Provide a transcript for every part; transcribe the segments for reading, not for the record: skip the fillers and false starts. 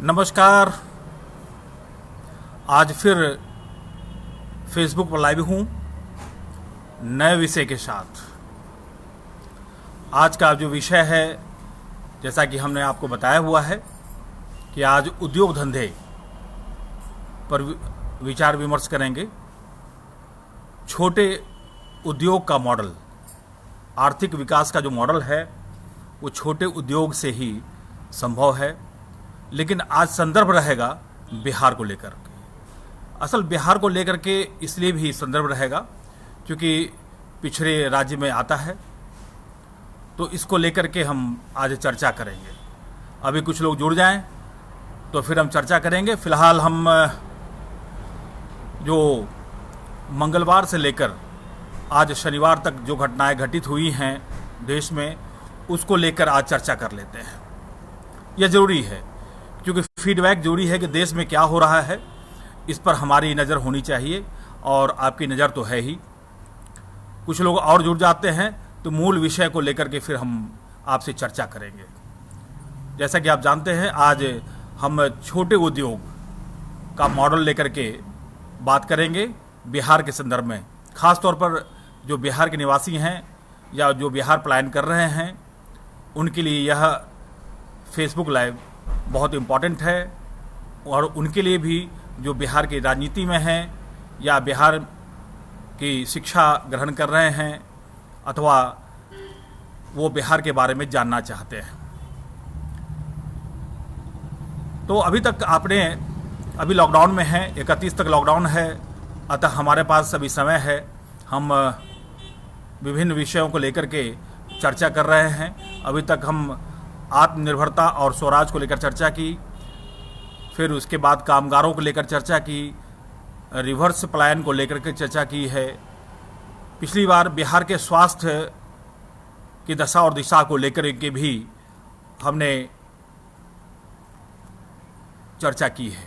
नमस्कार। आज फिर फेसबुक पर लाइव हूँ नए विषय के साथ। आज का जो विषय है, जैसा कि हमने आपको बताया हुआ है कि आज उद्योग धंधे पर विचार विमर्श करेंगे। छोटे उद्योग का मॉडल, आर्थिक विकास का जो मॉडल है वो छोटे उद्योग से ही संभव है। लेकिन आज संदर्भ रहेगा बिहार को लेकर के। असल बिहार को लेकर के इसलिए भी संदर्भ रहेगा क्योंकि पिछड़े राज्य में आता है, तो इसको लेकर के हम आज चर्चा करेंगे। अभी कुछ लोग जुड़ जाएं तो फिर हम चर्चा करेंगे। फिलहाल हम जो मंगलवार से लेकर आज शनिवार तक जो घटनाएं घटित हुई हैं देश में, उसको लेकर आज चर्चा कर लेते हैं। यह ज़रूरी है क्योंकि फीडबैक जरूरी है कि देश में क्या हो रहा है, इस पर हमारी नज़र होनी चाहिए और आपकी नज़र तो है ही। कुछ लोग और जुड़ जाते हैं तो मूल विषय को लेकर के फिर हम आपसे चर्चा करेंगे। जैसा कि आप जानते हैं, आज हम छोटे उद्योग का मॉडल लेकर के बात करेंगे बिहार के संदर्भ में। ख़ास तौर पर जो बिहार के निवासी हैं या जो बिहार पलायन कर रहे हैं, उनके लिए यह फेसबुक लाइव बहुत इम्पॉर्टेंट है। और उनके लिए भी जो बिहार की राजनीति में हैं या बिहार की शिक्षा ग्रहण कर रहे हैं अथवा वो बिहार के बारे में जानना चाहते हैं। तो अभी तक अभी लॉकडाउन में हैं, 31 तक लॉकडाउन है, अतः हमारे पास अभी समय है। हम विभिन्न विषयों को लेकर के चर्चा कर रहे हैं। अभी तक हम आत्मनिर्भरता और स्वराज को लेकर चर्चा की, फिर उसके बाद कामगारों को लेकर चर्चा की, रिवर्स पलायन को लेकर के चर्चा की है। पिछली बार बिहार के स्वास्थ्य की दशा और दिशा को लेकर के भी हमने चर्चा की है।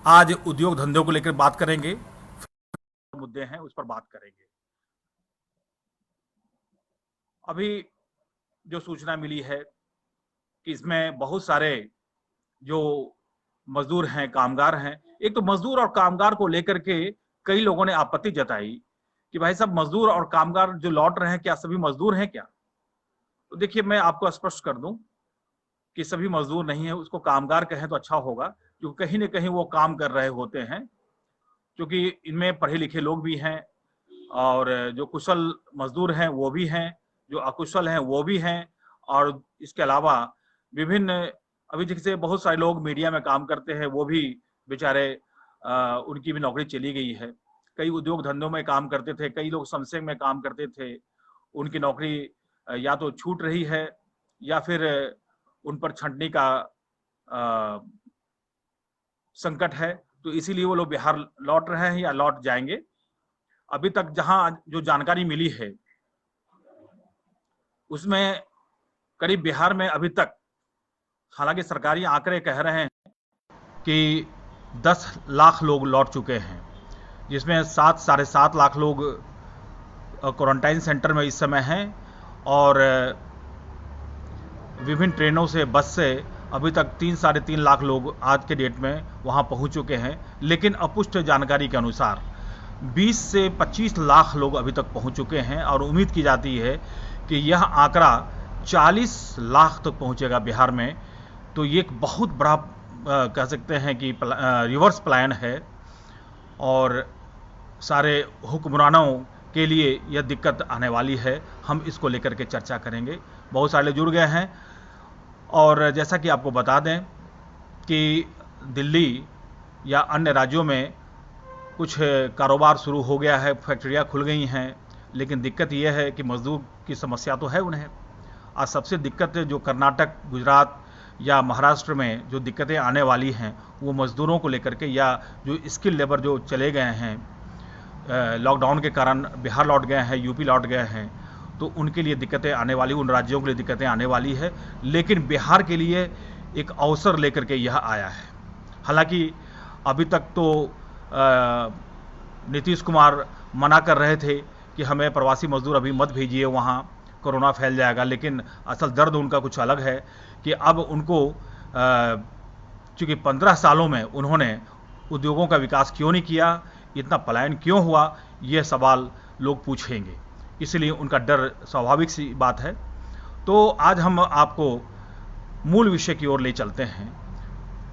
आज उद्योग धंधों को लेकर बात करेंगे, मुद्दे हैं उस पर बात करेंगे। अभी जो सूचना मिली है कि इसमें बहुत सारे जो मजदूर हैं, कामगार हैं। एक तो मजदूर और कामगार को लेकर के कई लोगों ने आपत्ति जताई कि भाई साहब, मजदूर और कामगार जो लौट रहे हैं, क्या सभी मजदूर हैं क्या? तो देखिए, मैं आपको स्पष्ट कर दूं कि सभी मजदूर नहीं है। उसको कामगार कहें तो अच्छा होगा, क्योंकि कहीं न कहीं वो काम कर रहे होते हैं। क्योंकि इनमें पढ़े लिखे लोग भी हैं और जो कुशल मजदूर हैं वो भी हैं, जो अकुशल हैं वो भी हैं। और इसके अलावा विभिन्न, अभी जैसे बहुत सारे लोग मीडिया में काम करते हैं, वो भी बेचारे उनकी भी नौकरी चली गई है। कई उद्योग धंधों में काम करते थे, कई लोग समसेग में काम करते थे, उनकी नौकरी या तो छूट रही है या फिर उन पर छंटनी का संकट है। तो इसीलिए वो लोग बिहार लौट रहे हैं या लौट जाएंगे। अभी तक जहां जो जानकारी मिली है उसमें करीब बिहार में अभी तक, हालांकि सरकारी आंकड़े कह रहे हैं कि 10 लाख लोग लौट चुके हैं, जिसमें 7 साढ़े 7 लाख लोग क्वारंटाइन सेंटर में इस समय हैं। और विभिन्न ट्रेनों से, बस से अभी तक 3 साढ़े 3 लाख लोग आज के डेट में वहां पहुंच चुके हैं। लेकिन अपुष्ट जानकारी के अनुसार 20 से 25 लाख लोग अभी तक पहुंच चुके हैं और उम्मीद की जाती है कि यह आंकड़ा 40 लाख तक पहुंचेगा बिहार में। तो ये एक बहुत बड़ा कह सकते हैं कि रिवर्स प्लान है और सारे हुक्मरानों के लिए यह दिक्कत आने वाली है। हम इसको लेकर के चर्चा करेंगे। बहुत सारे लोग जुड़ गए हैं और जैसा कि आपको बता दें कि दिल्ली या अन्य राज्यों में कुछ कारोबार शुरू हो गया है, फैक्ट्रियां खुल गई हैं। लेकिन दिक्कत यह है कि मजदूर की समस्या तो है उन्हें। आज सबसे दिक्कत जो कर्नाटक, गुजरात या महाराष्ट्र में जो दिक्कतें आने वाली हैं वो मजदूरों को लेकर के, या जो स्किल लेबर जो चले गए हैं लॉकडाउन के कारण, बिहार लौट गए हैं, यूपी लौट गए हैं, तो उनके लिए दिक्कतें आने वाली, उन राज्यों के लिए दिक्कतें आने वाली है। लेकिन बिहार के लिए एक अवसर लेकर के यह आया है। हालांकि अभी तक तो नीतीश कुमार मना कर रहे थे कि हमें प्रवासी मजदूर अभी मत भेजिए, वहाँ कोरोना फैल जाएगा। लेकिन असल दर्द उनका कुछ अलग है कि अब उनको चूँकि 15 सालों में उन्होंने उद्योगों का विकास क्यों नहीं किया, इतना पलायन क्यों हुआ, ये सवाल लोग पूछेंगे, इसलिए उनका डर स्वाभाविक सी बात है। तो आज हम आपको मूल विषय की ओर ले चलते हैं।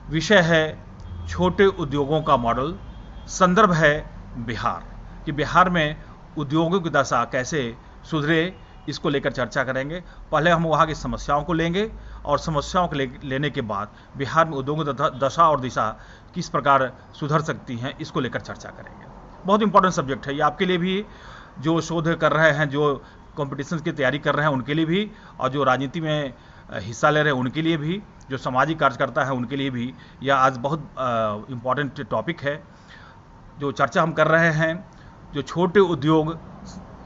विषय है छोटे उद्योगों का मॉडल, संदर्भ है बिहार, कि बिहार में उद्योगों की दशा कैसे सुधरे, इसको लेकर चर्चा करेंगे। पहले हम वहाँ की समस्याओं को लेंगे और समस्याओं को लेने के बाद बिहार में उद्योगों की दशा और दिशा किस प्रकार सुधर सकती हैं, इसको लेकर चर्चा करेंगे। बहुत इंपॉर्टेंट सब्जेक्ट है ये आपके लिए भी, जो शोध कर रहे हैं, जो कॉम्पिटिशन की तैयारी कर रहे हैं उनके लिए भी, और जो राजनीति में हिस्सा ले रहे हैं उनके लिए भी, जो सामाजिक कार्यकर्ता है उनके लिए भी यह आज बहुत इम्पॉर्टेंट टॉपिक है। जो चर्चा हम कर रहे हैं, जो छोटे उद्योग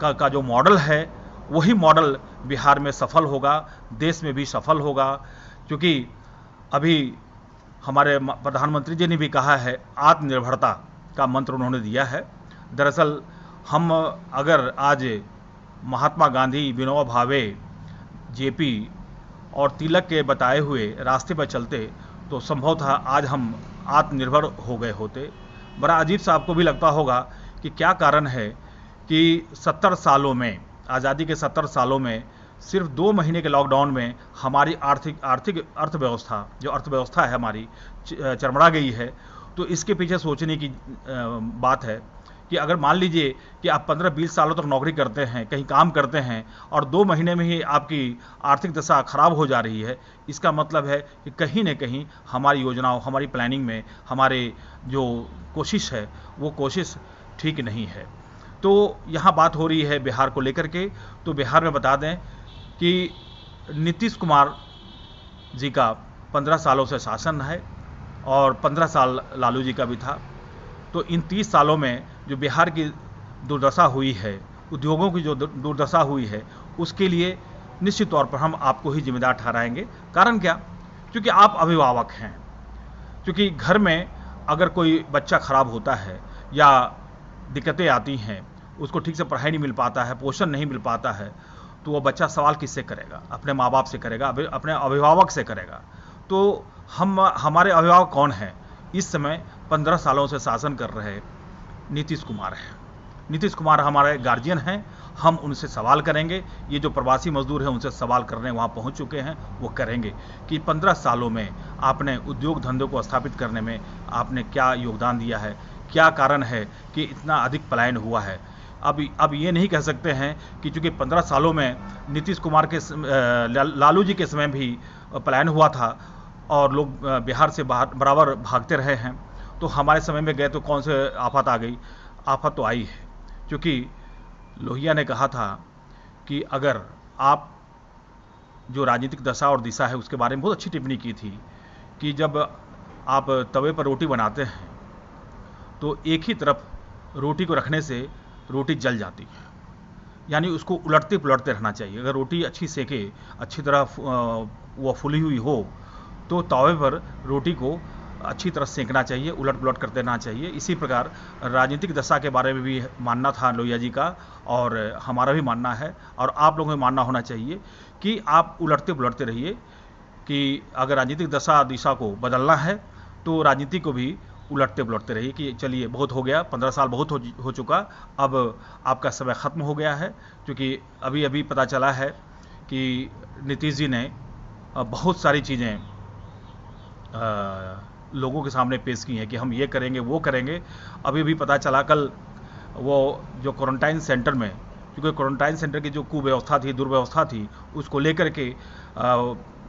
का जो मॉडल है, वही मॉडल बिहार में सफल होगा, देश में भी सफल होगा। क्योंकि अभी हमारे प्रधानमंत्री जी ने भी कहा है, आत्मनिर्भरता का मंत्र उन्होंने दिया है। दरअसल हम अगर आज महात्मा गांधी, विनोबा भावे, जेपी और तिलक के बताए हुए रास्ते पर चलते तो संभव था आज हम आत्मनिर्भर हो गए होते। बड़ा अजीब सा आपको भी लगता होगा कि क्या कारण है कि 70 सालों में, आज़ादी के 70 सालों में सिर्फ 2 महीने के लॉकडाउन में हमारी अर्थव्यवस्था, जो अर्थव्यवस्था है हमारी, चरमरा गई है। तो इसके पीछे सोचने की बात है कि अगर मान लीजिए कि आप 15-20 सालों तक नौकरी करते हैं, कहीं काम करते हैं, और 2 महीने में ही आपकी आर्थिक दशा खराब हो जा रही है, इसका मतलब है कि कहीं न कहीं हमारी योजनाओं, हमारी प्लानिंग में हमारे जो कोशिश है वो कोशिश ठीक नहीं है। तो यहाँ बात हो रही है बिहार को लेकर के। तो बिहार में बता दें कि नीतीश कुमार जी का 15 सालों से शासन है और 15 साल लालू जी का भी था। तो इन 30 सालों में जो बिहार की दुर्दशा हुई है, उद्योगों की जो दुर्दशा हुई है, उसके लिए निश्चित तौर पर हम आपको ही जिम्मेदार ठहराएंगे। कारण क्या? क्योंकि आप अभिभावक हैं। क्योंकि घर में अगर कोई बच्चा खराब होता है या दिक्कतें आती हैं, उसको ठीक से पढ़ाई नहीं मिल पाता है, पोषण नहीं मिल पाता है, तो वो बच्चा सवाल किससे करेगा? अपने माँ बाप से करेगा, अपने अभिभावक से करेगा। तो हमारे अभिभावक कौन हैं? इस समय 15 सालों से शासन कर रहे नीतीश कुमार हैं। नीतीश कुमार हमारे गार्जियन हैं, हम उनसे सवाल करेंगे। ये जो प्रवासी मजदूर हैं उनसे सवाल करने वहाँ पहुँच चुके हैं, वो करेंगे कि 15 सालों में आपने उद्योग धंधों को स्थापित करने में आपने क्या योगदान दिया है, क्या कारण है कि इतना अधिक पलायन हुआ है। अब ये नहीं कह सकते हैं कि चूँकि 15 सालों में नीतीश कुमार के लालू जी के समय भी पलायन हुआ था और लोग बिहार से बराबर भागते रहे हैं, तो हमारे समय में गए तो कौन से आफत आ गई? आफत तो आई है। क्योंकि लोहिया ने कहा था कि अगर आप, जो राजनीतिक दशा और दिशा है उसके बारे में बहुत अच्छी टिप्पणी की थी कि जब आप तवे पर रोटी बनाते हैं तो एक ही तरफ रोटी को रखने से रोटी जल जाती है, यानी उसको उलटते पुलटते रहना चाहिए। अगर रोटी अच्छी सेके, अच्छी तरह वो फुली हुई हो, तो तवे पर रोटी को अच्छी तरह सेंकना चाहिए, उलट पुलट करते रहना चाहिए। इसी प्रकार राजनीतिक दशा के बारे में भी मानना था लोहिया जी का, और हमारा भी मानना है, और आप लोगों में मानना होना चाहिए कि आप उलटते पुलटते रहिए। कि अगर राजनीतिक दशा दिशा को बदलना है तो राजनीति को भी उलटते पुलटते रहिए कि चलिए बहुत हो गया, 15 साल बहुत हो चुका, अब आपका समय ख़त्म हो गया है। क्योंकि अभी अभी पता चला है कि नीतीश जी ने बहुत सारी चीज़ें लोगों के सामने पेश की हैं कि हम ये करेंगे, वो करेंगे। अभी भी पता चला कल, वो जो क्वारंटाइन सेंटर में, क्योंकि क्वारंटाइन सेंटर की जो कुव्यवस्था थी, दुर्व्यवस्था थी, उसको लेकर के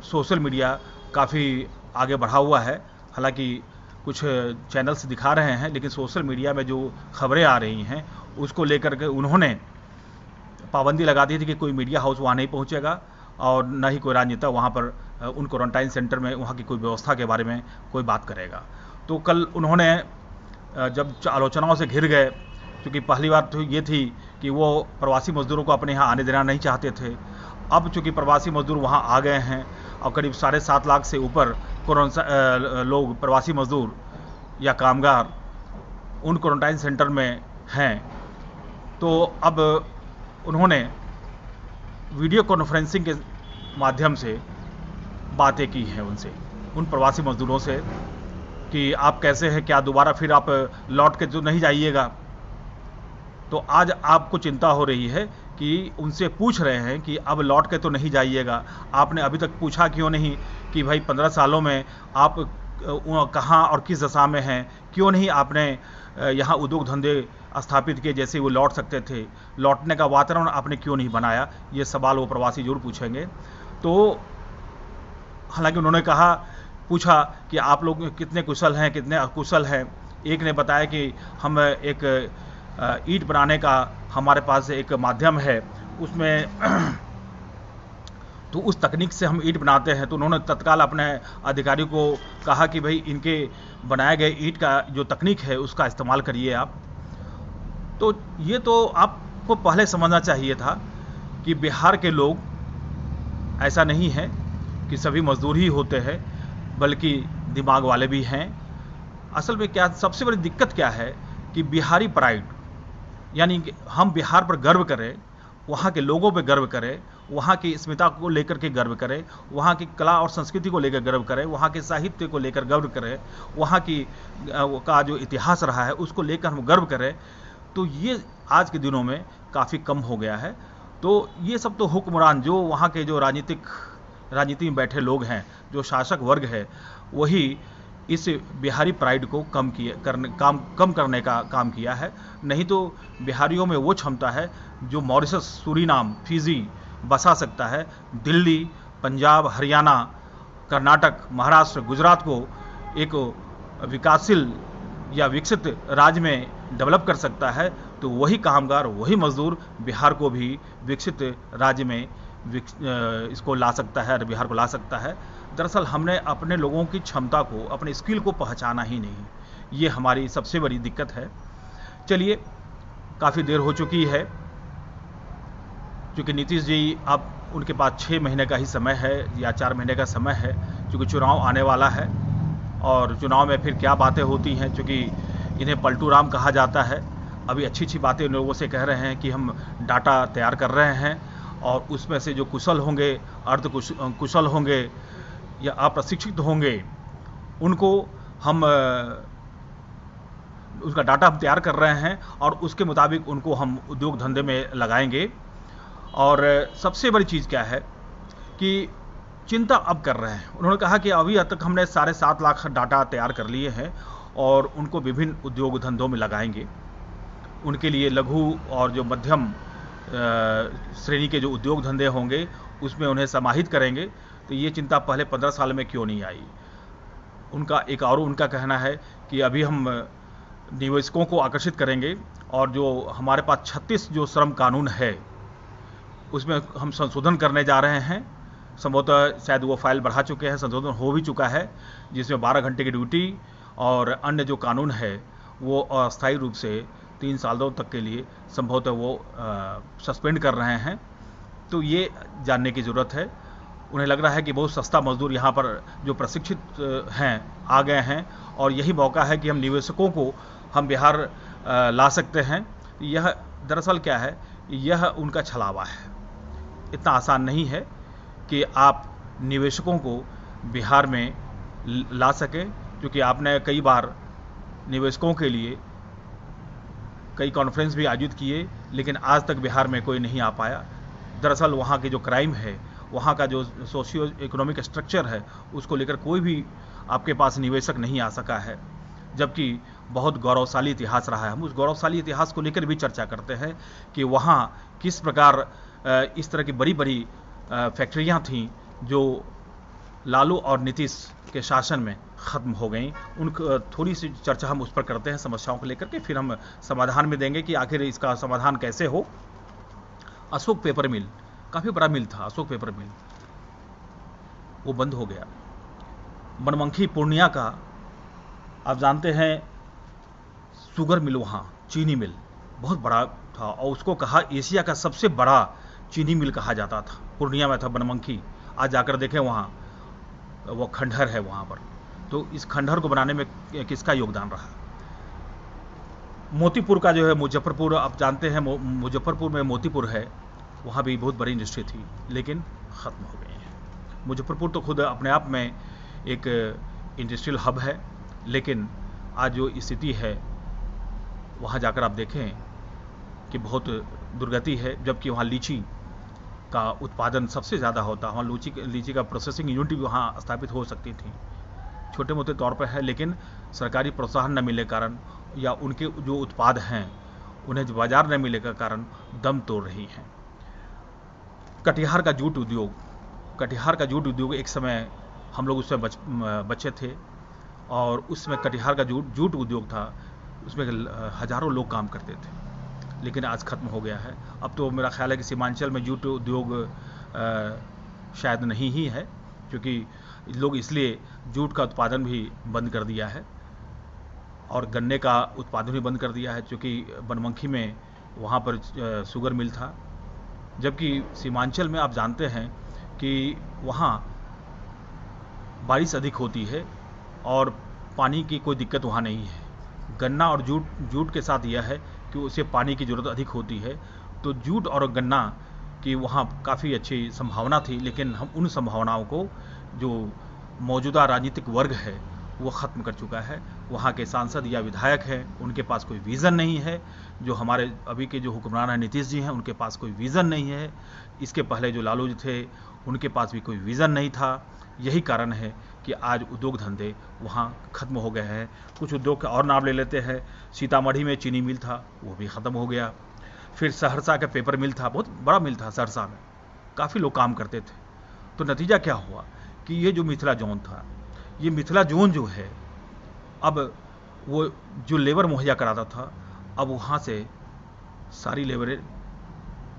सोशल मीडिया काफ़ी आगे बढ़ा हुआ है। हालांकि कुछ चैनल्स दिखा रहे हैं, लेकिन सोशल मीडिया में जो खबरें आ रही हैं उसको लेकर के उन्होंने पाबंदी लगा दी थी कि कोई मीडिया हाउस वहाँ नहीं पहुँचेगा और न ही कोई राजनेता वहाँ पर उन क्वारंटाइन सेंटर में वहाँ की कोई व्यवस्था के बारे में कोई बात करेगा। तो कल उन्होंने जब आलोचनाओं से घिर गए, क्योंकि पहली बात तो ये थी कि वो प्रवासी मजदूरों को अपने यहाँ आने देना नहीं चाहते थे। अब चूँकि प्रवासी मजदूर वहाँ आ गए हैं और करीब 7.5 लाख से ऊपर लोग, प्रवासी मजदूर या कामगार उन क्वारंटाइन सेंटर में हैं, तो अब उन्होंने वीडियो कॉन्फ्रेंसिंग के माध्यम से बातें की हैं उनसे, उन प्रवासी मजदूरों से, कि आप कैसे हैं, क्या दोबारा फिर आप लौट के तो नहीं जाइएगा। तो आज आपको चिंता हो रही है कि उनसे पूछ रहे हैं कि अब लौट के तो नहीं जाइएगा। आपने अभी तक पूछा क्यों नहीं कि भाई 15 सालों में आप कहाँ और किस दशा में हैं, क्यों नहीं आपने यहाँ उद्योग धंधे स्थापित किए जैसे वो लौट सकते थे, लौटने का वातावरण आपने क्यों नहीं बनाया। ये सवाल वो प्रवासी जरूर पूछेंगे। तो हालांकि उन्होंने कहा, पूछा कि आप लोग कितने कुशल हैं, कितने अकुशल हैं। एक ने बताया कि हम एक ईंट बनाने का हमारे पास एक माध्यम है, उसमें तो उस तकनीक से हम ईंट बनाते हैं। तो उन्होंने तत्काल अपने अधिकारी को कहा कि भाई इनके बनाए गए ईंट का जो तकनीक है उसका इस्तेमाल करिए आप। तो ये तो आपको पहले समझना चाहिए था कि बिहार के लोग ऐसा नहीं है कि सभी मजदूर ही होते हैं, बल्कि दिमाग वाले भी हैं। असल में क्या सबसे बड़ी दिक्कत क्या है कि बिहारी प्राइड, यानी कि हम बिहार पर गर्व करें, वहाँ के लोगों पर गर्व करें, वहाँ की अस्मिता को लेकर के गर्व करें, वहाँ की कला और संस्कृति को लेकर गर्व करें, वहाँ के साहित्य को लेकर गर्व करें, वहाँ की का जो इतिहास रहा है उसको लेकर हम गर्व करें। तो ये आज के दिनों में काफ़ी कम हो गया है। तो ये सब तो हुक्मरान, जो वहाँ के जो राजनीति में बैठे लोग हैं, जो शासक वर्ग है, वही इस बिहारी प्राइड को कम करने का काम किया है। नहीं तो बिहारियों में वो क्षमता है जो मॉरिशस, सूरीनाम, फिजी बसा सकता है। दिल्ली, पंजाब, हरियाणा, कर्नाटक, महाराष्ट्र, गुजरात को एक विकासशील या विकसित राज्य में डेवलप कर सकता है। तो वही कामगार, वही मजदूर बिहार को भी विकसित राज्य में इसको ला सकता है, बिहार को ला सकता है। दरअसल हमने अपने लोगों की क्षमता को, अपने स्किल को पहचाना ही नहीं। ये हमारी सबसे बड़ी दिक्कत है। चलिए, काफ़ी देर हो चुकी है, क्योंकि नीतीश जी अब उनके पास 6 महीने का ही समय है या 4 महीने का समय है, क्योंकि चुनाव आने वाला है। और चुनाव में फिर क्या बातें होती हैं, क्योंकि इन्हें पलटू राम कहा जाता है। अभी अच्छी अच्छी बातें लोगों से कह रहे हैं कि हम डाटा तैयार कर रहे हैं, और उसमें से जो कुशल होंगे, कुशल होंगे या अप्रशिक्षित होंगे, उनको हम उसका डाटा हम तैयार कर रहे हैं और उसके मुताबिक उनको हम उद्योग धंधे में लगाएंगे। और सबसे बड़ी चीज़ क्या है कि चिंता अब कर रहे हैं। उन्होंने कहा कि अभी तक हमने 7.5 लाख डाटा तैयार कर लिए हैं और उनको विभिन्न उद्योग धंधों में लगाएंगे। उनके लिए लघु और जो मध्यम श्रेणी के जो उद्योग धंधे होंगे उसमें उन्हें समाहित करेंगे। तो ये चिंता पहले 15 साल में क्यों नहीं आई। उनका एक और उनका कहना है कि अभी हम निवेशकों को आकर्षित करेंगे, और जो हमारे पास 36 जो श्रम कानून है उसमें हम संशोधन करने जा रहे हैं। संभवतः शायद वो फाइल बढ़ा चुके हैं, संशोधन हो भी चुका है, जिसमें 12 घंटे की ड्यूटी और अन्य जो कानून है वो अस्थायी रूप से 3 सालों तक के लिए संभवतः वो सस्पेंड कर रहे हैं। तो ये जानने की ज़रूरत है। उन्हें लग रहा है कि बहुत सस्ता मजदूर यहाँ पर जो प्रशिक्षित हैं आ गए हैं, और यही मौका है कि हम निवेशकों को हम बिहार ला सकते हैं। यह दरअसल क्या है, यह उनका छलावा है। इतना आसान नहीं है कि आप निवेशकों को बिहार में ला सकें, क्योंकि आपने कई बार निवेशकों के लिए कई कॉन्फ्रेंस भी आयोजित किए, लेकिन आज तक बिहार में कोई नहीं आ पाया। दरअसल वहाँ की जो क्राइम है, वहाँ का जो सोशियो इकोनॉमिक स्ट्रक्चर है, उसको लेकर कोई भी आपके पास निवेशक नहीं आ सका है, जबकि बहुत गौरवशाली इतिहास रहा है। हम उस गौरवशाली इतिहास को लेकर भी चर्चा करते हैं कि वहाँ किस प्रकार इस तरह की बड़ी बड़ी फैक्ट्रियाँ थीं जो लालू और नीतीश के शासन में ख़त्म हो गई। थोड़ी सी चर्चा हम उस पर करते हैं समस्याओं को लेकर के, फिर हम समाधान में देंगे कि आखिर इसका समाधान कैसे हो। अशोक पेपर मिल काफ़ी बड़ा मिल था, अशोक पेपर मिल वो बंद हो गया। बनमनखी पूर्णिया का आप जानते हैं शुगर मिल, वहाँ चीनी मिल बहुत बड़ा था, और उसको कहा एशिया का सबसे बड़ा चीनी मिल कहा जाता था। पूर्णिया में था बनमनखी। आज जाकर देखें वहाँ वो खंडहर है वहाँ पर। तो इस खंडहर को बनाने में किसका योगदान रहा। मोतीपुर का जो है मुजफ्फरपुर, आप जानते हैं मुजफ्फरपुर में मोतीपुर है, वहाँ भी बहुत बड़ी इंडस्ट्री थी, लेकिन ख़त्म हो गई है। मुजफ्फरपुर तो खुद अपने आप में एक इंडस्ट्रियल हब है, लेकिन आज जो स्थिति है वहाँ जाकर आप देखें कि बहुत दुर्गति है, जबकि वहाँ लीची का उत्पादन सबसे ज़्यादा होता है। वहाँ लीची का प्रोसेसिंग यूनिट भी वहाँ स्थापित हो सकती थी, छोटे मोटे तौर पर है, लेकिन सरकारी प्रोत्साहन न मिलने के कारण या उनके जो उत्पाद हैं उन्हें जो बाजार न मिलने के कारण दम तोड़ रही हैं। कटिहार का जूट उद्योग एक समय हम लोग उसमें बच्चे थे, और उसमें कटिहार का जूट उद्योग था, उसमें हजारों लोग काम करते थे, लेकिन आज खत्म हो गया है। अब तो मेरा ख्याल है कि सीमांचल में जूट उद्योग शायद नहीं ही है, क्योंकि लोग इसलिए जूट का उत्पादन भी बंद कर दिया है और गन्ने का उत्पादन भी बंद कर दिया है, क्योंकि बनमनखी में वहाँ पर शुगर मिल था। जबकि सीमांचल में आप जानते हैं कि वहाँ बारिश अधिक होती है और पानी की कोई दिक्कत वहाँ नहीं है। गन्ना और जूट के साथ यह है कि उसे पानी की ज़रूरत अधिक होती है, तो जूट और गन्ना की वहाँ काफ़ी अच्छी संभावना थी, लेकिन हम उन संभावनाओं को जो मौजूदा राजनीतिक वर्ग है वो ख़त्म कर चुका है। वहाँ के सांसद या विधायक हैं, उनके पास कोई विज़न नहीं है। जो हमारे अभी के जो हुक्मरान हैं नीतीश जी हैं, उनके पास कोई विज़न नहीं है। इसके पहले जो लालू जी थे उनके पास भी कोई विज़न नहीं था। यही कारण है कि आज उद्योग धंधे वहाँ ख़त्म हो गए हैं। कुछ उद्योग का और नाम ले लेते हैं। सीतामढ़ी में चीनी मिल था, वो भी ख़त्म हो गया। फिर सहरसा का पेपर मिल था, बहुत बड़ा मिल था सहरसा में, काफ़ी लोग काम करते थे। तो नतीजा क्या हुआ कि ये जो मिथिला जोन था, ये मिथिला जोन जो है, अब वो जो लेबर मुहैया कराता था, अब वहाँ से सारी लेबरें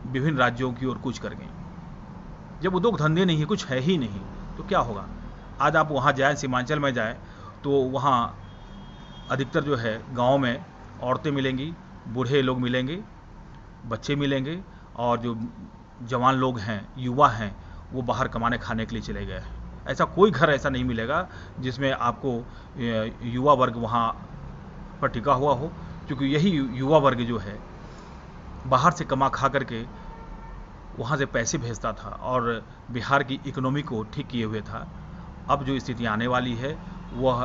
विभिन्न राज्यों की ओर कूच कर गई। जब उद्योग धंधे नहीं है, कुछ है ही नहीं, तो क्या होगा। आज आप वहाँ जाएं, सीमांचल में जाएं, तो वहाँ अधिकतर जो है गाँव में औरतें मिलेंगी, बूढ़े लोग मिलेंगे, बच्चे मिलेंगे, और जो जवान लोग हैं, युवा हैं, वो बाहर कमाने खाने के लिए चले गए हैं। ऐसा कोई घर ऐसा नहीं मिलेगा जिसमें आपको युवा वर्ग वहाँ पर टिका हुआ हो, क्योंकि यही युवा वर्ग जो है बाहर से कमा खा करके वहाँ से पैसे भेजता था और बिहार की इकोनॉमी को ठीक किए हुए था। अब जो स्थिति आने वाली है वह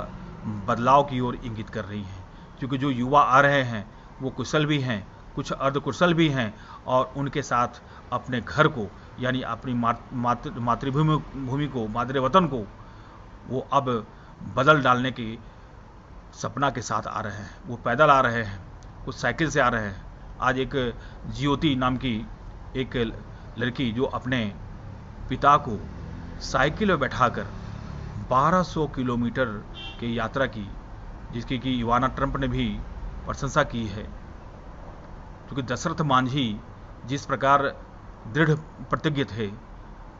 बदलाव की ओर इंगित कर रही है, क्योंकि जो युवा आ रहे हैं वो कुशल भी हैं, कुछ अर्धकुशल भी हैं, और उनके साथ अपने घर को, यानी अपनी मातृभूमि को, मादरे वतन को वो अब बदल डालने की सपना के साथ आ रहे हैं। वो पैदल आ रहे हैं, कुछ साइकिल से आ रहे हैं। आज एक ज्योति नाम की एक लड़की जो अपने पिता को साइकिल में बैठाकर 1200 किलोमीटर की यात्रा की, जिसकी कि इवाना ट्रंप ने भी प्रशंसा की है, क्योंकि दशरथ मांझी जिस प्रकार दृढ़ प्रतिज्ञ थे,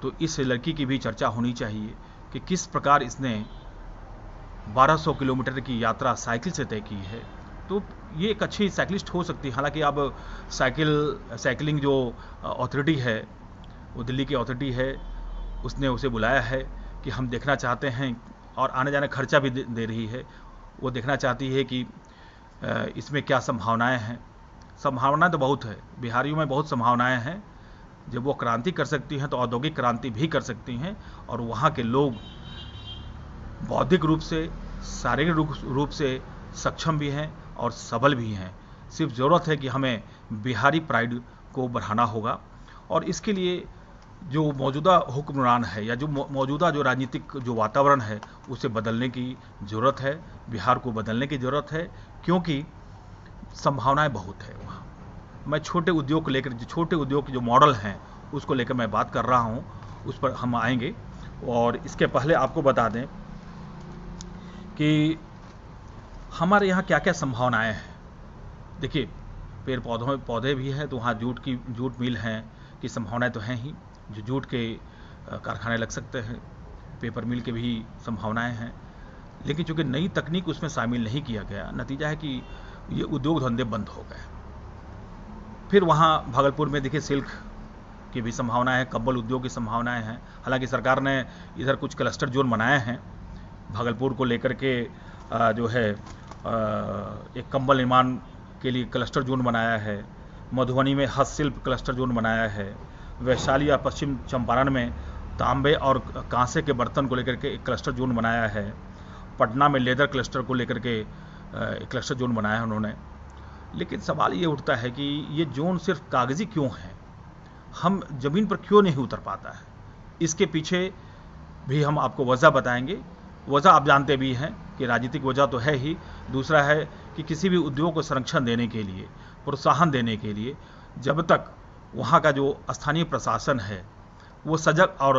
तो इस लड़की की भी चर्चा होनी चाहिए कि किस प्रकार इसने 1200 किलोमीटर की यात्रा साइकिल से तय की है। तो ये एक अच्छी साइकिलिस्ट हो सकती है। हालांकि अब साइकिलिंग जो अथॉरिटी है, वो दिल्ली की अथॉरिटी है, उसने उसे बुलाया है कि हम देखना चाहते हैं, और आने जाने खर्चा भी दे रही है। वो देखना चाहती है कि इसमें क्या संभावनाएं हैं। संभावना तो बहुत है, बिहारियों में बहुत संभावनाएं हैं। जब वो क्रांति कर सकती हैं तो औद्योगिक क्रांति भी कर सकती हैं, और वहाँ के लोग बौद्धिक रूप से, शारीरिक रूप से सक्षम भी हैं और सबल भी हैं। सिर्फ ज़रूरत है कि हमें बिहारी प्राइड को बढ़ाना होगा, और इसके लिए जो मौजूदा हुक्मरान है या जो मौजूदा जो राजनीतिक जो वातावरण है उसे बदलने की ज़रूरत है, बिहार को बदलने की ज़रूरत है, क्योंकि संभावनाएं बहुत है वहाँ। मैं छोटे उद्योग को लेकर, छोटे उद्योग के जो मॉडल हैं उसको लेकर मैं बात कर रहा हूँ, उस पर हम आएंगे। और इसके पहले आपको बता दें कि हमारे यहाँ क्या क्या संभावनाएं हैं। देखिए, पेड़ पौधे भी हैं, तो वहाँ जूट मिल हैं की संभावनाएं तो हैं ही, जो जूट के कारखाने लग सकते हैं। पेपर मिल के भी संभावनाएं हैं, लेकिन चूँकि नई तकनीक उसमें शामिल नहीं किया गया, नतीजा है कि ये उद्योग धंधे बंद हो गए। फिर वहाँ भागलपुर में देखिए सिल्क की भी संभावनाएं हैं, कंबल उद्योग की संभावनाएं हैं। हालांकि सरकार ने इधर कुछ क्लस्टर जोन बनाए हैं भागलपुर को लेकर के, जो है एक कंबल निर्माण के लिए क्लस्टर जोन बनाया है। मधुबनी में हस्तशिल्प क्लस्टर जोन बनाया है। वैशाली या पश्चिम चंपारण में तांबे और कांसे के बर्तन को लेकर के एक क्लस्टर जोन बनाया है। पटना में लेदर क्लस्टर को लेकर के एक क्लस्टर जोन बनाया है उन्होंने। लेकिन सवाल ये उठता है कि ये जोन सिर्फ कागजी क्यों है, हम ज़मीन पर क्यों नहीं उतर पाता है? इसके पीछे भी हम आपको वजह बताएंगे। वजह आप जानते भी हैं कि राजनीतिक वजह तो है ही, दूसरा है कि किसी भी उद्योग को संरक्षण देने के लिए, प्रोत्साहन देने के लिए जब तक वहाँ का जो स्थानीय प्रशासन है वो सजग और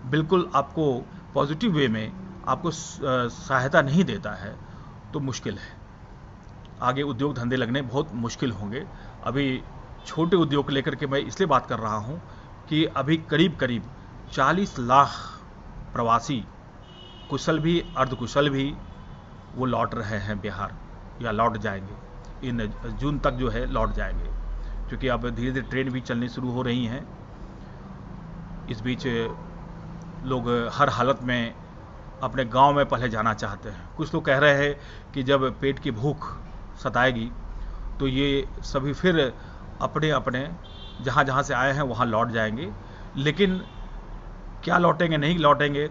बिल्कुल आपको पॉजिटिव वे में आपको सहायता नहीं देता है तो मुश्किल है, आगे उद्योग धंधे लगने बहुत मुश्किल होंगे। अभी छोटे उद्योग को लेकर के मैं इसलिए बात कर रहा हूँ कि अभी करीब करीब 40 लाख प्रवासी, कुशल भी अर्धकुशल भी, वो लौट रहे हैं बिहार, या लौट जाएंगे इन जून तक जो है लौट जाएंगे, क्योंकि अब धीरे धीरे ट्रेन भी चलनी शुरू हो रही हैं। इस बीच लोग हर हालत में अपने गांव में पहले जाना चाहते हैं। कुछ लोग कह रहे हैं कि जब पेट की भूख सताएगी तो ये सभी फिर अपने अपने जहाँ जहाँ से आए हैं वहाँ लौट जाएंगे। लेकिन क्या लौटेंगे नहीं लौटेंगे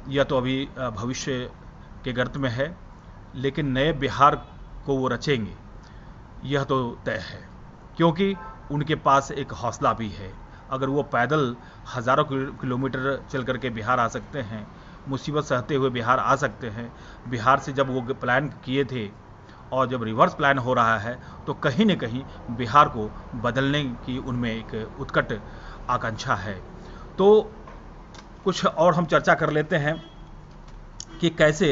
यह तो अभी भविष्य के गर्त में है, लेकिन नए बिहार को वो रचेंगे यह तो तय है, क्योंकि उनके पास एक हौसला भी है। अगर वो पैदल हज़ारों किलोमीटर चल करके बिहार आ सकते हैं, मुसीबत सहते हुए बिहार आ सकते हैं, बिहार से जब वो प्लान किए थे और जब रिवर्स प्लान हो रहा है तो कहीं न कहीं बिहार को बदलने की उनमें एक उत्कट आकांक्षा है। तो कुछ और हम चर्चा कर लेते हैं कि कैसे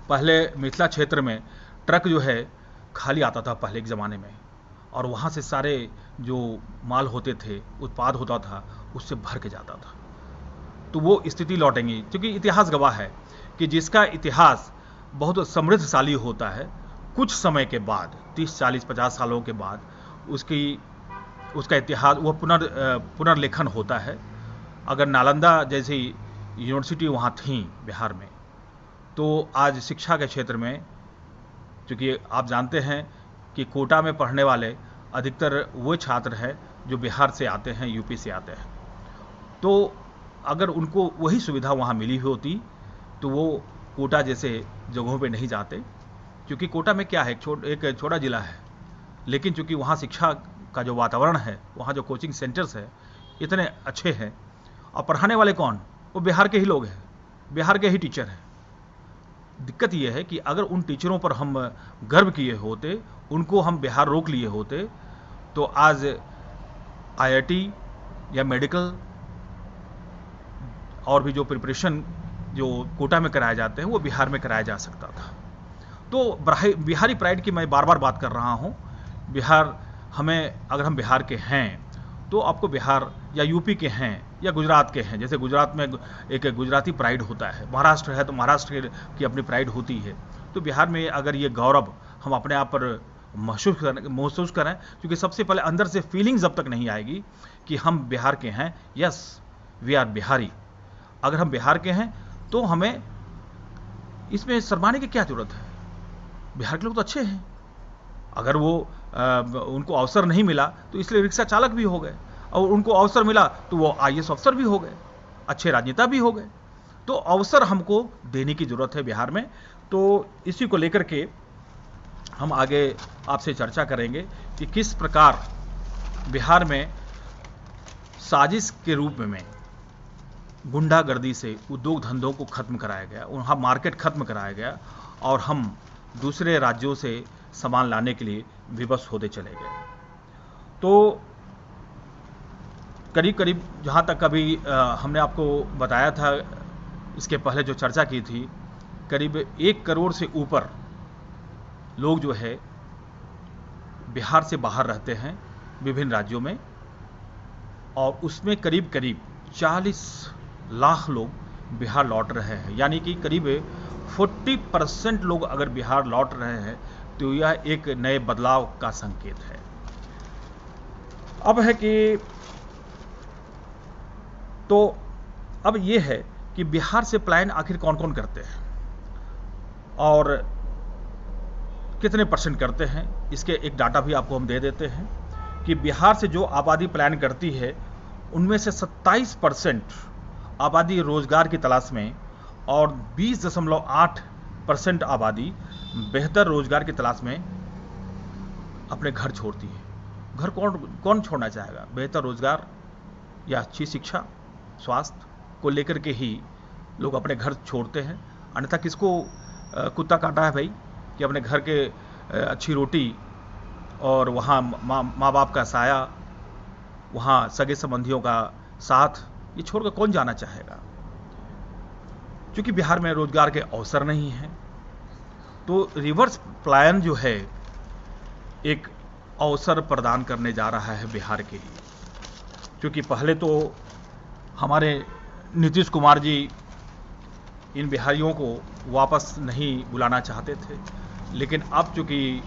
पहले मिथिला क्षेत्र में ट्रक जो है खाली आता था पहले के ज़माने में, और वहाँ से सारे जो माल होते थे, उत्पाद होता था, उससे भर के जाता था। तो वो स्थिति लौटेंगी, क्योंकि इतिहास गवाह है कि जिसका इतिहास बहुत समृद्धशाली होता है, कुछ समय के बाद 30, 40, 50 सालों के बाद उसका इतिहास वो पुनर्लेखन होता है। अगर नालंदा जैसी यूनिवर्सिटी वहाँ थी बिहार में, तो आज शिक्षा के क्षेत्र में, क्योंकि आप जानते हैं कि कोटा में पढ़ने वाले अधिकतर वो छात्र हैं जो बिहार से आते हैं, यूपी से आते हैं, तो अगर उनको वही सुविधा वहाँ मिली होती तो वो कोटा जैसे जगहों पे नहीं जाते। क्योंकि कोटा में क्या है, एक छोटा ज़िला है, लेकिन चूँकि वहाँ शिक्षा का जो वातावरण है, वहाँ जो कोचिंग सेंटर्स है इतने अच्छे हैं, और पढ़ाने वाले कौन, वो बिहार के ही लोग हैं, बिहार के ही टीचर हैं। दिक्कत ये है कि अगर उन टीचरों पर हम गर्व किए होते, उनको हम बिहार रोक लिए होते, तो आज IIT या मेडिकल और भी जो प्रिपरेशन जो कोटा में कराए जाते हैं वो बिहार में कराया जा सकता था। तो बिहारी प्राइड की मैं बार बार बात कर रहा हूँ। बिहार हमें, अगर हम बिहार के हैं तो आपको बिहार या यूपी के हैं या गुजरात के हैं, जैसे गुजरात में एक गुजराती प्राइड होता है, महाराष्ट्र है तो महाराष्ट्र की अपनी प्राइड होती है। तो बिहार में अगर ये गौरव हम अपने आप पर महसूस करें, क्योंकि सबसे पहले अंदर से फीलिंग जब तक नहीं आएगी कि हम बिहार के हैं, यस वी आर बिहारी, अगर हम बिहार के हैं तो हमें इसमें शर्माने की क्या जरूरत है। बिहार के लोग तो अच्छे हैं, अगर वो उनको अवसर नहीं मिला तो इसलिए रिक्शा चालक भी हो गए, और उनको अवसर मिला तो वो IAS अफसर भी हो गए, अच्छे राजनेता भी हो गए। तो अवसर हमको देने की ज़रूरत है बिहार में। तो इसी को लेकर के हम आगे आपसे चर्चा करेंगे कि किस प्रकार बिहार में साजिश के रूप में गुंडागर्दी से उद्योग धंधों को ख़त्म कराया गया, वहाँ मार्केट ख़त्म कराया गया, और हम दूसरे राज्यों से सामान लाने के लिए विवश होते चले गए। तो करीब करीब जहाँ तक अभी हमने आपको बताया था, इसके पहले जो चर्चा की थी, करीब 1 करोड़ से ऊपर लोग जो है बिहार से बाहर रहते हैं विभिन्न राज्यों में, और उसमें करीब करीब 40 लाख लोग बिहार लौट रहे हैं। यानी कि करीब 40% लोग अगर बिहार लौट रहे हैं तो यह एक नए बदलाव का संकेत है। अब है कि तो अब ये है कि बिहार से पलायन आखिर कौन कौन करते हैं और कितने % करते हैं, इसके एक डाटा भी आपको हम दे देते हैं कि बिहार से जो आबादी पलायन करती है उनमें से 27% आबादी रोजगार की तलाश में और 20.8 परसेंट आबादी बेहतर रोजगार की तलाश में अपने घर छोड़ती है। घर कौन कौन छोड़ना चाहेगा? बेहतर रोजगार या अच्छी शिक्षा, स्वास्थ्य को लेकर के ही लोग अपने घर छोड़ते हैं। अन्यथा किसको कुत्ता काटा है भाई कि अपने घर के अच्छी रोटी और वहाँ माँ बाप का साया, वहाँ सगे संबंधियों का साथ, ये छोड़कर कौन जाना चाहेगा? क्योंकि बिहार में रोजगार के अवसर नहीं हैं, तो रिवर्स पलायन जो है एक अवसर प्रदान करने जा रहा है बिहार के लिए। क्योंकि पहले तो हमारे नीतीश कुमार जी इन बिहारियों को वापस नहीं बुलाना चाहते थे, लेकिन अब चूंकि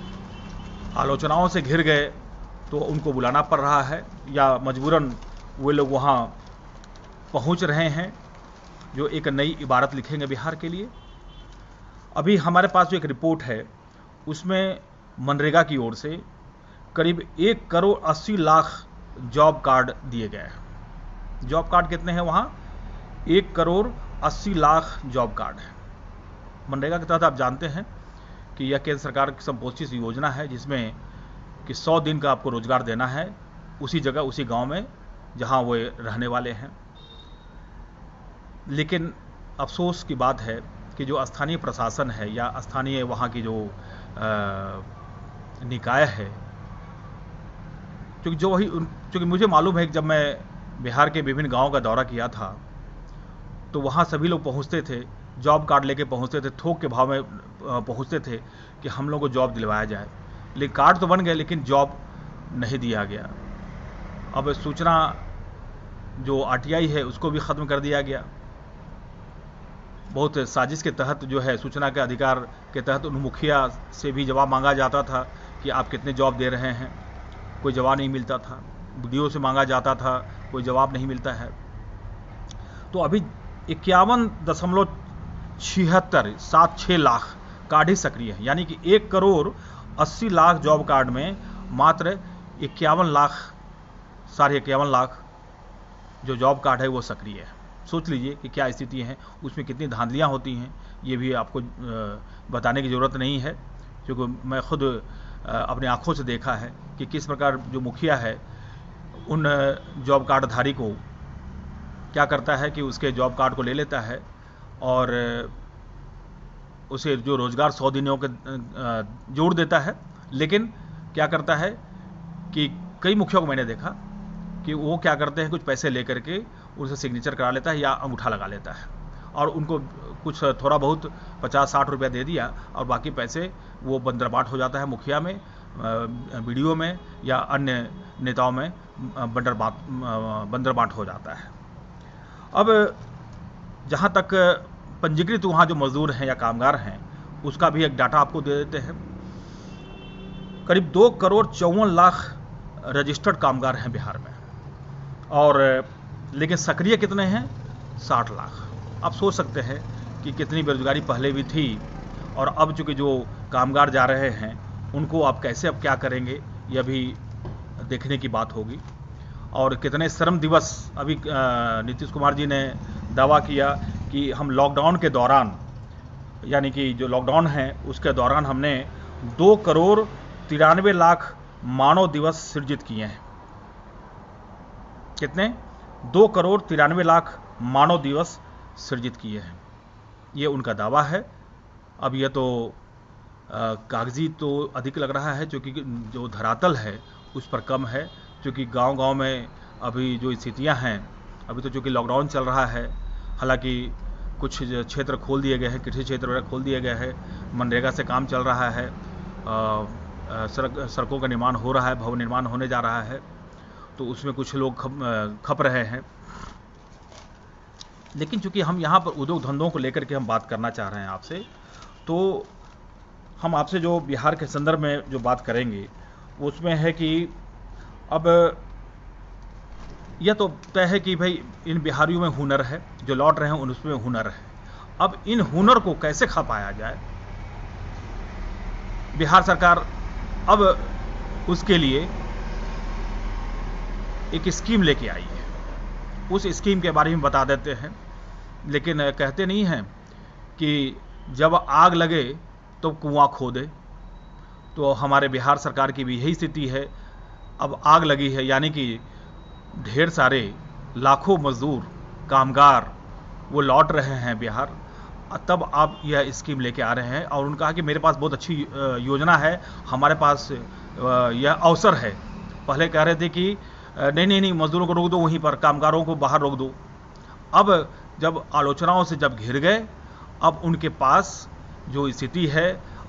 आलोचनाओं से घिर गए तो उनको बुलाना पड़ रहा है, या मजबूरन वे लोग वहाँ पहुँच रहे हैं जो एक नई इबारत लिखेंगे बिहार के लिए। अभी हमारे पास जो एक रिपोर्ट है उसमें मनरेगा की ओर से करीब 1 करोड़ 80 लाख जॉब कार्ड दिए गए हैं। जॉब कार्ड कितने हैं वहाँ? 1 करोड़ 80 लाख जॉब कार्ड है। मनरेगा के तहत आप जानते हैं कि यह केंद्र सरकार की संपोषित योजना है, जिसमें कि 100 दिन का आपको रोजगार देना है उसी जगह, उसी गांव में जहां वो रहने वाले हैं। लेकिन अफसोस की बात है कि जो स्थानीय प्रशासन है या स्थानीय वहाँ की जो निकाय है, क्योंकि मुझे मालूम है कि जब मैं बिहार के विभिन्न गांवों का दौरा किया था तो वहाँ सभी लोग पहुँचते थे, जॉब कार्ड लेके पहुँचते थे, थोक के भाव में पहुँचते थे कि हम लोग को जॉब दिलवाया जाए। लेकिन कार्ड तो बन गए लेकिन जॉब नहीं दिया गया। अब सूचना जो आरटीआई है उसको भी ख़त्म कर दिया गया। बहुत साजिश के तहत जो है सूचना के अधिकार के तहत उन मुखिया से भी जवाब मांगा जाता था कि आप कितने जॉब दे रहे हैं, कोई जवाब नहीं मिलता था। वीडियो से मांगा जाता था, कोई जवाब नहीं मिलता है। तो अभी 51.76 लाख कार्ड ही सक्रिय है, यानी कि 1 करोड़ 80 लाख जॉब कार्ड में मात्र 51 लाख जो जॉब कार्ड है वो सक्रिय है। सोच लीजिए कि क्या स्थिति है, उसमें कितनी धांधलियाँ होती हैं, ये भी आपको बताने की ज़रूरत नहीं है, क्योंकि मैं खुद अपने आँखों से देखा है कि किस प्रकार जो मुखिया है उन जॉब कार्ड धारी को क्या करता है कि उसके जॉब कार्ड को ले लेता है और उसे जो रोज़गार 100 दिनों के जोड़ देता है। लेकिन क्या करता है कि कई मुखिया को मैंने देखा कि वो क्या करते हैं, कुछ पैसे लेकर के उनसे सिग्नेचर करा लेता है या अंगूठा लगा लेता है और उनको कुछ थोड़ा बहुत 50-60 रुपया दे दिया और बाकी पैसे वो बंदरबाट हो जाता है मुखिया में, बीडीओ में या अन्य नेताओं में बंदरबाट हो जाता है। अब जहाँ तक पंजीकृत वहाँ जो मजदूर हैं या कामगार हैं उसका भी एक डाटा आपको दे देते हैं। करीब 2 करोड़ 54 लाख रजिस्टर्ड कामगार हैं बिहार में, और लेकिन सक्रिय कितने हैं? 60 लाख। आप सोच सकते हैं कि कितनी बेरोजगारी पहले भी थी और अब चूँकि जो कामगार जा रहे हैं उनको आप कैसे अब क्या करेंगे, यह भी देखने की बात होगी। और कितने श्रम दिवस अभी नीतीश कुमार जी ने दावा किया कि हम लॉकडाउन के दौरान, यानी कि जो लॉकडाउन है उसके दौरान हमने 2 करोड़ 93 लाख मानव दिवस सृजित किए हैं। कितने? 2 करोड़ 93 लाख मानव दिवस सृजित किए हैं, ये उनका दावा है। अब यह तो कागजी तो अधिक लग रहा है, क्योंकि जो धरातल है उस पर कम है, क्योंकि गांव-गांव में अभी जो स्थितियां हैं, अभी तो चूँकि लॉकडाउन चल रहा है, हालांकि कुछ क्षेत्र खोल दिए गए हैं, कृषि क्षेत्र वगैरह खोल दिए गए हैं, मनरेगा से काम चल रहा है, सड़कों का निर्माण हो रहा है, भवन निर्माण होने जा रहा है, तो उसमें कुछ लोग खप रहे हैं। लेकिन चूंकि हम यहाँ पर उद्योग धंधों को लेकर के हम बात करना चाह रहे हैं आपसे, तो हम आपसे जो बिहार के संदर्भ में जो बात करेंगे उसमें है कि अब यह तो तय है कि भाई इन बिहारियों में हुनर है, जो लौट रहे हैं उनमें हुनर है। अब इन हुनर को कैसे खपाया जाए, बिहार सरकार अब उसके लिए एक स्कीम लेके आई है। उस स्कीम के बारे में बता देते हैं, लेकिन कहते नहीं हैं कि जब आग लगे तो कुआं खोदे। तो हमारे बिहार सरकार की भी यही स्थिति है। अब आग लगी है, यानी कि ढेर सारे लाखों मजदूर कामगार वो लौट रहे हैं बिहार, तब आप यह स्कीम लेके आ रहे हैं। और उन्होंने कहा कि मेरे पास बहुत अच्छी योजना है, हमारे पास यह अवसर है। पहले कह रहे थे कि नहीं नहीं नहीं, मजदूरों को रोक दो वहीं पर, कामगारों को बाहर रोक दो। अब जब आलोचनाओं से जब घिर गए, अब उनके पास जो स्थिति है,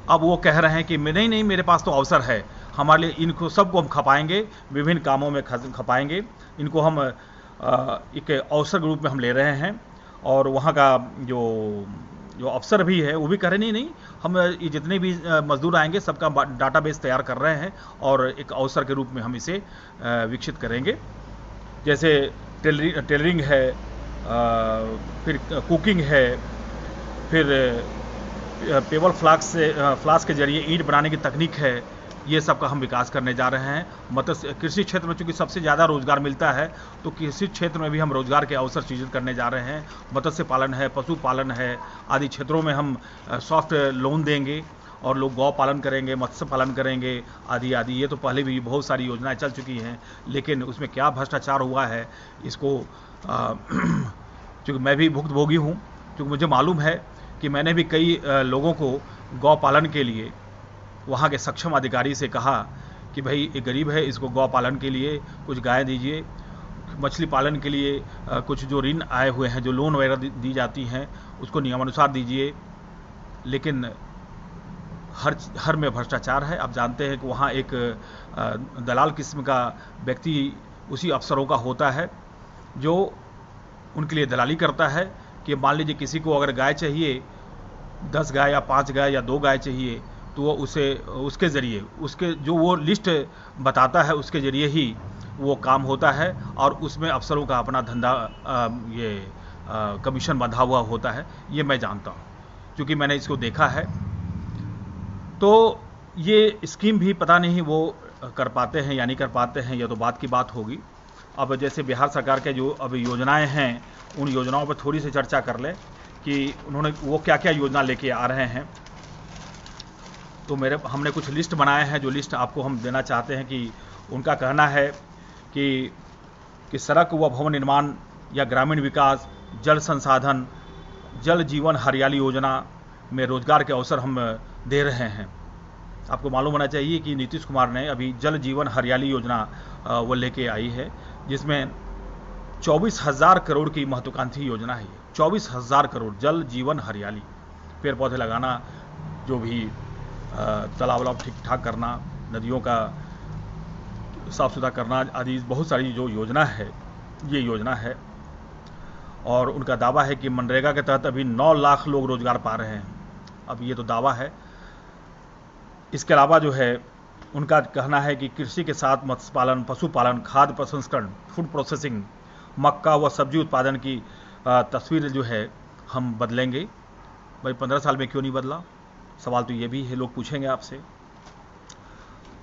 अब वो कह रहे हैं कि नहीं नहीं, मेरे पास तो अवसर है, हमारे लिए इनको सबको हम खपाएंगे, विभिन्न कामों में खपाएंगे, इनको हम एक अवसर के रूप में हम ले रहे हैं। और वहाँ का जो जो अफसर भी है वो भी कह रहे नहीं नहीं, हम ये जितने भी मजदूर आएंगे सबका डाटाबेस तैयार कर रहे हैं और एक अवसर के रूप में हम इसे विकसित करेंगे। जैसे टेलरिंग है, फिर कुकिंग है, फिर पेबल फ्लास्क के जरिए ईंट बनाने की तकनीक है, ये सब का हम विकास करने जा रहे हैं। मत्स्य कृषि क्षेत्र में चूंकि सबसे ज़्यादा रोजगार मिलता है, तो कृषि क्षेत्र में भी हम रोजगार के अवसर सृजित करने जा रहे हैं। मत्स्य पालन है, पशुपालन है, आदि क्षेत्रों में हम सॉफ्ट लोन देंगे और लोग गौ पालन करेंगे, मत्स्य पालन करेंगे, आदि आदि। ये तो पहले भी बहुत सारी योजनाएं चल चुकी हैं, लेकिन उसमें क्या भ्रष्टाचार हुआ है इसको चूँकि मैं भी भुक्तभोगी हूँ, क्योंकि मुझे मालूम है कि मैंने भी कई लोगों को गौ पालन के लिए वहाँ के सक्षम अधिकारी से कहा कि भाई एक गरीब है, इसको गौ पालन के लिए कुछ गाय दीजिए, मछली पालन के लिए कुछ जो ऋण आए हुए हैं, जो लोन वगैरह दी जाती हैं, उसको नियमानुसार दीजिए। लेकिन हर में भ्रष्टाचार है। आप जानते हैं कि वहाँ एक दलाल किस्म का व्यक्ति उसी अफसरों का होता है जो उनके लिए दलाली करता है कि मान लीजिए किसी को अगर गाय चाहिए, 10 गाय या 5 गाय या 2 गाय चाहिए, तो वो उसे उसके ज़रिए उसके जो वो लिस्ट बताता है उसके ज़रिए ही वो काम होता है, और उसमें अफसरों का अपना धंधा कमीशन बंधा हुआ होता है। ये मैं जानता हूँ क्योंकि मैंने इसको देखा है। तो ये स्कीम भी पता नहीं वो कर पाते हैं या नहीं कर पाते हैं, यह तो बात की बात होगी। अब जैसे बिहार सरकार के जो अब योजनाएं हैं, उन योजनाओं पर थोड़ी सी चर्चा कर लें कि उन्होंने वो क्या क्या योजना लेके आ रहे हैं। तो हमने कुछ लिस्ट बनाए हैं, जो लिस्ट आपको हम देना चाहते हैं। कि उनका कहना है कि सड़क व भवन निर्माण या ग्रामीण विकास, जल संसाधन, जल जीवन हरियाली योजना में रोजगार के अवसर हम दे रहे हैं। आपको मालूम होना चाहिए कि नीतीश कुमार ने अभी जल जीवन हरियाली योजना वो लेके आई है, जिसमें 24,000 करोड़ की महत्वाकांक्षी योजना है। 24,000 करोड़ जल जीवन हरियाली, पेड़ पौधे लगाना, जो भी तालाब ठीक ठाक करना, नदियों का साफ सुथरा करना, आदि बहुत सारी जो योजना है, ये योजना है। और उनका दावा है कि मनरेगा के तहत अभी 9 लाख लोग रोजगार पा रहे हैं। अब ये तो दावा है। इसके अलावा जो है उनका कहना है कि कृषि के साथ मत्स्य पालन, पशुपालन, खाद्य प्रसंस्करण, फूड प्रोसेसिंग, मक्का व सब्जी उत्पादन की तस्वीर जो है हम बदलेंगे। भाई 15 साल में क्यों नहीं बदला? सवाल तो ये भी है, लोग पूछेंगे आपसे।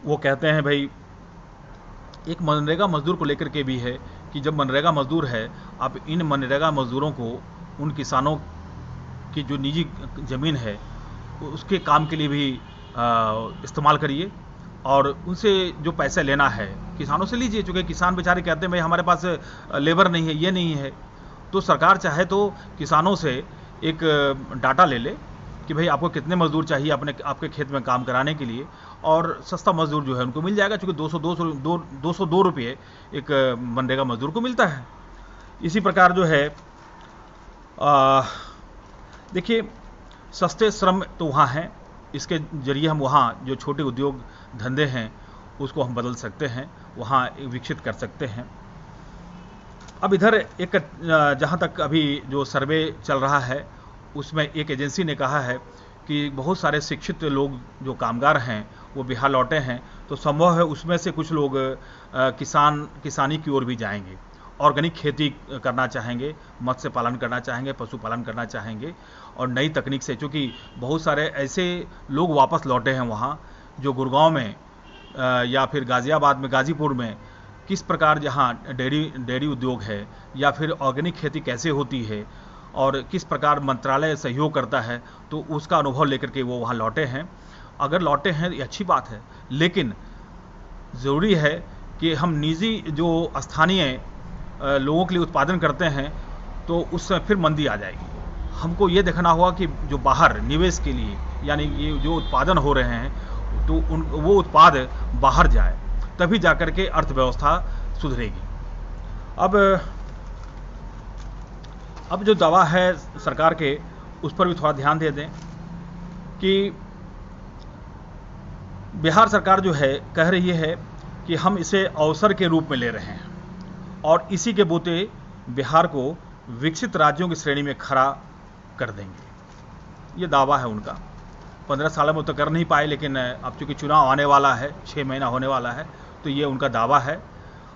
वो कहते हैं भाई एक मनरेगा मजदूर को लेकर के भी है कि जब मनरेगा मजदूर है, आप इन मनरेगा मजदूरों को उन किसानों की जो निजी ज़मीन है उसके काम के लिए भी इस्तेमाल करिए, और उनसे जो पैसे लेना है किसानों से लीजिए। चूँकि किसान बेचारे कहते हैं भाई हमारे पास लेबर नहीं है, ये नहीं है। तो सरकार चाहे तो किसानों से एक डाटा ले ले कि भाई आपको कितने मजदूर चाहिए आपके खेत में काम कराने के लिए, और सस्ता मजदूर जो है उनको मिल जाएगा। चूँकि 202 रुपये एक मनरेगा मजदूर को मिलता है। इसी प्रकार जो है देखिए सस्ते श्रम तो वहाँ हैं, इसके जरिए हम वहाँ जो छोटे उद्योग धंधे हैं उसको हम बदल सकते हैं, वहाँ विकसित कर सकते हैं। अब इधर एक जहाँ तक अभी जो सर्वे चल रहा है उसमें एक एजेंसी ने कहा है कि बहुत सारे शिक्षित लोग जो कामगार हैं वो बिहार लौटे हैं, तो संभव है उसमें से कुछ लोग किसानी की ओर भी जाएंगे, ऑर्गेनिक खेती करना चाहेंगे, मत्स्य पालन करना चाहेंगे, पशुपालन करना चाहेंगे, और नई तकनीक से। चूँकि बहुत सारे ऐसे लोग वापस लौटे हैं वहाँ जो गुड़गांव में या फिर गाज़ियाबाद में, गाज़ीपुर में किस प्रकार जहाँ डेयरी उद्योग है या फिर ऑर्गेनिक खेती कैसे होती है, और किस प्रकार मंत्रालय सहयोग करता है, तो उसका अनुभव लेकर के वो वहाँ लौटे हैं। अगर लौटे हैं ये अच्छी बात है, लेकिन ज़रूरी है कि हम निजी जो स्थानीय लोगों के लिए उत्पादन करते हैं तो उसमें फिर मंदी आ जाएगी। हमको ये देखना होगा कि जो बाहर निवेश के लिए, यानी ये जो उत्पादन हो रहे हैं तो वो उत्पाद बाहर जाए, तभी जाकर के अर्थव्यवस्था सुधरेगी। अब जो दावा है सरकार के, उस पर भी थोड़ा ध्यान दे दें कि बिहार सरकार जो है कह रही है कि हम इसे अवसर के रूप में ले रहे हैं और इसी के बूते बिहार को विकसित राज्यों की श्रेणी में खड़ा कर देंगे। ये दावा है उनका। 15 सालों में तो कर नहीं पाए, लेकिन अब चूंकि चुनाव आने वाला है, 6 महीना होने वाला है, तो ये उनका दावा है।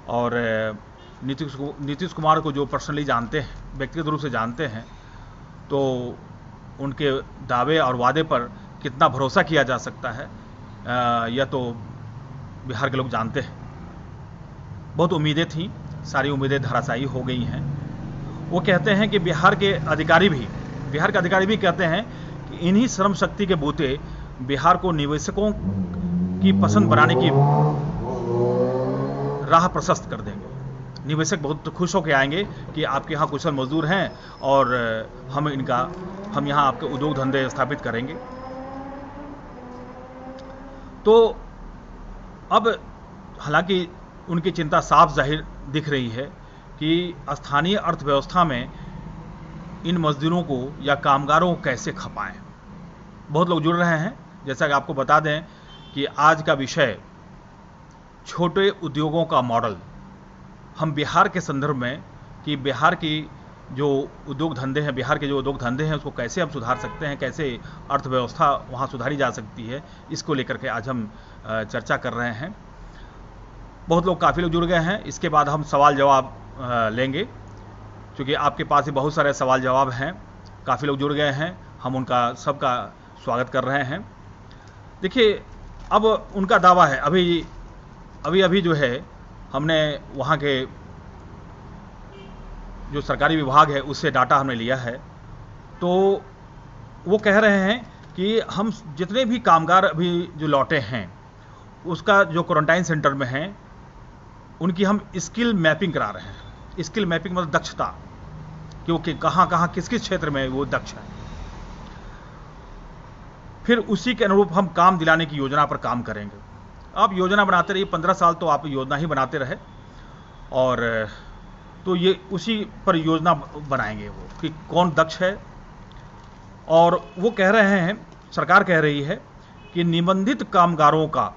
और नीतीश कुमार को जो पर्सनली जानते हैं, व्यक्तिगत रूप से जानते हैं, तो उनके दावे और वादे पर कितना भरोसा किया जा सकता है यह तो बिहार के लोग जानते हैं। बहुत उम्मीदें थीं, सारी उम्मीदें धराशायी हो गई हैं। वो कहते हैं कि बिहार के अधिकारी भी कहते हैं कि इन्हीं श्रम शक्ति के बूते बिहार को निवेशकों की पसंद बनाने की राह प्रशस्त कर देंगे। निवेशक बहुत खुश होकर आएंगे कि आपके यहाँ कुशल मजदूर हैं और हम यहाँ आपके उद्योग धंधे स्थापित करेंगे। तो अब हालांकि उनकी चिंता साफ जाहिर दिख रही है कि स्थानीय अर्थव्यवस्था में इन मजदूरों को या कामगारों को कैसे खपाएं। बहुत लोग जुड़ रहे हैं। जैसा कि आपको बता दें कि आज का विषय छोटे उद्योगों का मॉडल। हम बिहार के संदर्भ में कि बिहार की जो उद्योग धंधे हैं, बिहार के जो उद्योग धंधे हैं, उसको कैसे हम सुधार सकते हैं, कैसे अर्थव्यवस्था वहाँ सुधारी जा सकती है, इसको लेकर के आज हम चर्चा कर रहे हैं। बहुत लोग, काफ़ी लोग जुड़ गए हैं। इसके बाद हम सवाल जवाब लेंगे, क्योंकि आपके पास ही बहुत सारे सवाल जवाब हैं। काफ़ी लोग जुड़ गए हैं, हम उनका सबका स्वागत कर रहे हैं। देखिए, अब उनका दावा है, अभी जो है हमने वहाँ के जो सरकारी विभाग है उससे डाटा हमने लिया है, तो वो कह रहे हैं कि हम जितने भी कामगार अभी जो लौटे हैं उसका जो क्वारंटाइन सेंटर में हैं उनकी हम स्किल मैपिंग करा रहे हैं। स्किल मैपिंग मतलब दक्षता, क्योंकि कहाँ किस किस क्षेत्र में वो दक्ष है, फिर उसी के अनुरूप हम काम दिलाने की योजना पर काम करेंगे। आप योजना बनाते रहिए, 15 साल तो आप योजना ही बनाते रहे, और तो ये उसी पर योजना बनाएंगे वो कि कौन दक्ष है। और वो कह रहे हैं, सरकार कह रही है कि निबंधित कामगारों का,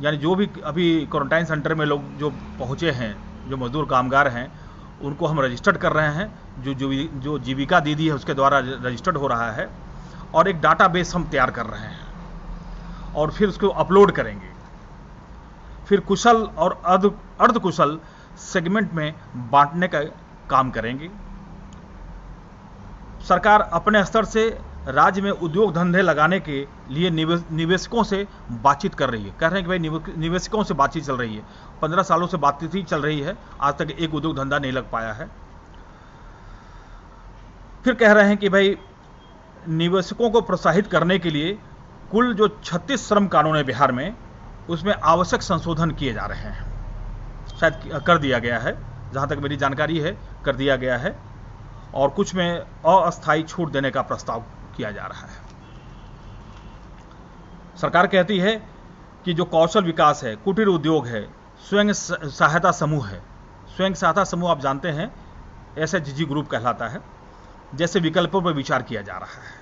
यानी जो भी अभी क्वारंटाइन सेंटर में लोग जो पहुँचे हैं, जो मजदूर कामगार हैं, उनको हम रजिस्टर्ड कर रहे हैं। जो जीविका दीदी है उसके द्वारा रजिस्टर्ड हो रहा है, और एक डाटाबेस हम तैयार कर रहे हैं और फिर उसको अपलोड करेंगे। फिर कुशल और अर्ध कुशल सेगमेंट में बांटने का काम करेंगे। सरकार अपने स्तर से राज्य में उद्योग धंधे लगाने के लिए निवेशकों से बातचीत कर रही है। कह रहे हैं कि भाई निवेशकों से बातचीत चल रही है, 15 सालों से बातचीत ही चल रही है, आज तक एक उद्योग धंधा नहीं लग पाया है। फिर कह रहे हैं कि भाई निवेशकों को प्रोत्साहित करने के लिए कुल जो 36 श्रम कानून है बिहार में, उसमें आवश्यक संशोधन किए जा रहे हैं। शायद कर दिया गया है, जहां तक मेरी जानकारी है कर दिया गया है, और कुछ में अस्थायी छूट देने का प्रस्ताव किया जा रहा है। सरकार कहती है कि जो कौशल विकास है, कुटीर उद्योग है, स्वयं सहायता समूह है। स्वयं सहायता समूह आप जानते हैं SHG ग्रुप कहलाता है, जैसे विकल्पों पर विचार किया जा रहा है।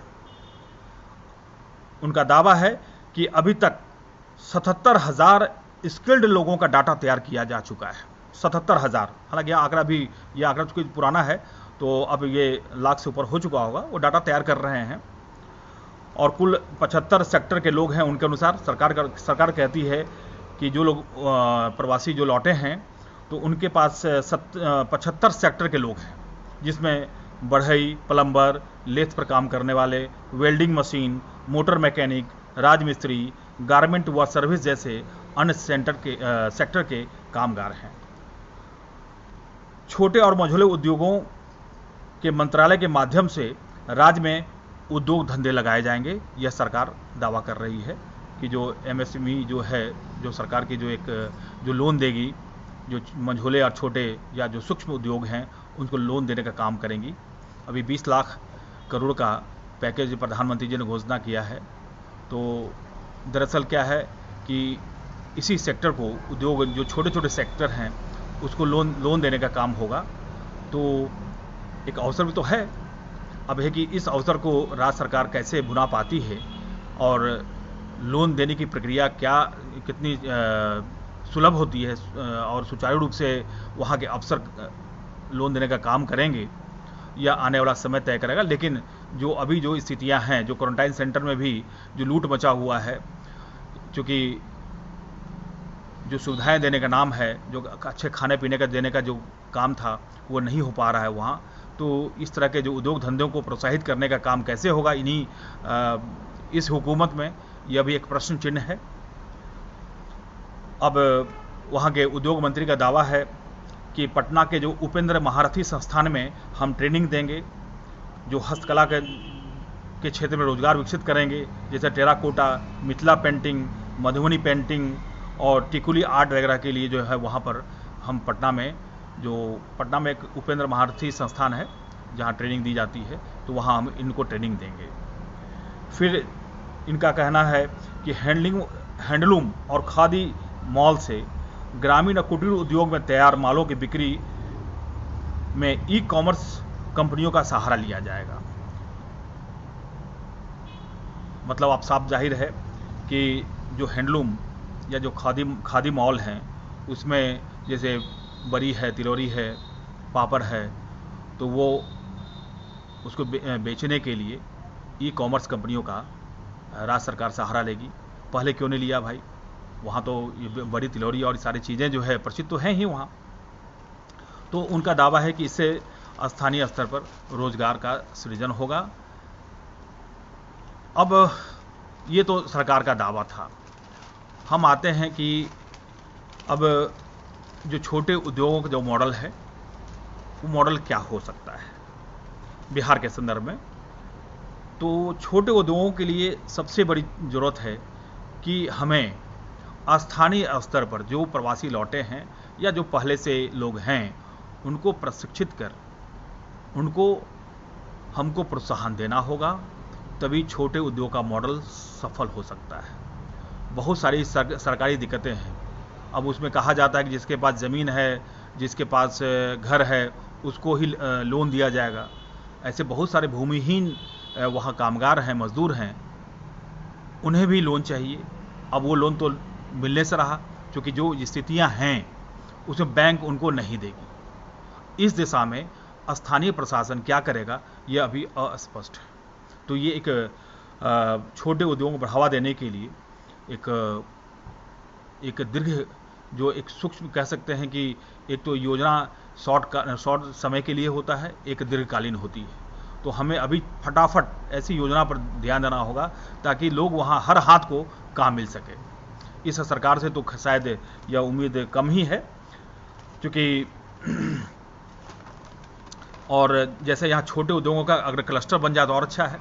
उनका दावा है कि अभी तक 77,000 स्किल्ड लोगों का डाटा तैयार किया जा चुका है। 77,000, हालांकि यह आंकड़ा चूंकि पुराना है तो अब ये लाख से ऊपर हो चुका होगा। वो डाटा तैयार कर रहे हैं, और कुल 75 सेक्टर के लोग हैं। उनके अनुसार सरकार कहती है कि जो लोग प्रवासी जो लौटे हैं, तो उनके पास 75 सेक्टर के लोग हैं, जिसमें बढ़ई, प्लम्बर, लेथ पर काम करने वाले, वेल्डिंग मशीन, मोटर मैकेनिक, राजमिस्त्री, गारमेंट व सर्विस जैसे अन्य सेक्टर के कामगार हैं। छोटे और मझोले उद्योगों के मंत्रालय के माध्यम से राज्य में उद्योग धंधे लगाए जाएंगे। यह सरकार दावा कर रही है कि जो एमएसएमई जो है, जो सरकार की जो लोन देगी, जो मंझोले और छोटे या जो सूक्ष्म उद्योग हैं उनको लोन देने का काम करेंगी। अभी 20 लाख करोड़ का पैकेज प्रधानमंत्री जी ने घोषणा किया है। तो दरअसल क्या है कि इसी सेक्टर को, उद्योग जो छोटे छोटे सेक्टर हैं उसको लोन देने का काम होगा। तो एक अवसर भी तो है। अब है कि इस अवसर को राज्य सरकार कैसे भुना पाती है और लोन देने की प्रक्रिया कितनी सुलभ होती है और सुचारू रूप से वहाँ के अफसर लोन देने का काम करेंगे, या आने वाला समय तय करेगा। लेकिन जो अभी जो स्थितियां हैं, जो क्वारंटाइन सेंटर में भी जो लूट मचा हुआ है, क्योंकि जो सुविधाएं देने का नाम है, जो अच्छे खाने पीने का देने का जो काम था वो नहीं हो पा रहा है वहाँ। तो इस तरह के जो उद्योग धंधों को प्रोत्साहित करने का काम कैसे होगा इस हुकूमत में, यह भी एक प्रश्न चिन्ह है। अब वहाँ के उद्योग मंत्री का दावा है कि पटना के जो उपेंद्र महारथी संस्थान में हम ट्रेनिंग देंगे, जो हस्तकला के क्षेत्र में रोजगार विकसित करेंगे, जैसे terracotta, Mithila painting, Madhubani painting और टिकुली आर्ट वगैरह के लिए जो है वहाँ पर हम पटना में एक उपेंद्र महारथी संस्थान है जहाँ ट्रेनिंग दी जाती है, तो वहाँ हम इनको ट्रेनिंग देंगे। फिर इनका कहना है कि हैंडलूम और खादी मॉल से ग्रामीण और कुटीर उद्योग में तैयार मालों की बिक्री में ई कॉमर्स कंपनियों का सहारा लिया जाएगा। मतलब अब साफ जाहिर है कि जो हैंडलूम या जो खादी मॉल हैं उसमें जैसे बरी है, तिलौरी है, पापड़ है, तो वो उसको बेचने के लिए ई कॉमर्स कंपनियों का राज्य सरकार सहारा लेगी। पहले क्यों नहीं लिया भाई? वहाँ तो ये बड़ी तिलौरी और सारी चीज़ें जो है प्रसिद्ध तो हैं ही वहाँ। तो उनका दावा है कि इससे स्थानीय स्तर पर रोजगार का सृजन होगा। अब ये तो सरकार का दावा था। हम आते हैं कि अब जो छोटे उद्योगों का जो मॉडल है वो मॉडल क्या हो सकता है बिहार के संदर्भ में। तो छोटे उद्योगों के लिए सबसे बड़ी ज़रूरत है कि हमें स्थानीय स्तर पर जो प्रवासी लौटे हैं या जो पहले से लोग हैं उनको प्रशिक्षित कर हमको प्रोत्साहन देना होगा, तभी छोटे उद्योग का मॉडल सफल हो सकता है। बहुत सारी सरकारी दिक्कतें हैं। अब उसमें कहा जाता है कि जिसके पास ज़मीन है, जिसके पास घर है, उसको ही लोन दिया जाएगा। ऐसे बहुत सारे भूमिहीन वहाँ कामगार हैं, मजदूर हैं, उन्हें भी लोन चाहिए। अब वो लोन तो मिलने से रहा, क्योंकि जो स्थितियां हैं उसमें बैंक उनको नहीं देगी। इस दिशा में स्थानीय प्रशासन क्या करेगा यह अभी अस्पष्ट है। तो ये एक छोटे उद्योगों को बढ़ावा देने के लिए एक दीर्घ, जो एक सूक्ष्म कह सकते हैं कि एक तो योजना शॉर्ट समय के लिए होता है, एक दीर्घकालीन होती है। तो हमें अभी फटाफट ऐसी योजना पर ध्यान देना होगा ताकि लोग वहाँ हर हाथ को काम मिल सके। इस सरकार से तो शायद यह उम्मीद कम ही है, क्योंकि और जैसे यहाँ छोटे उद्योगों का अगर क्लस्टर बन जाए तो और अच्छा है।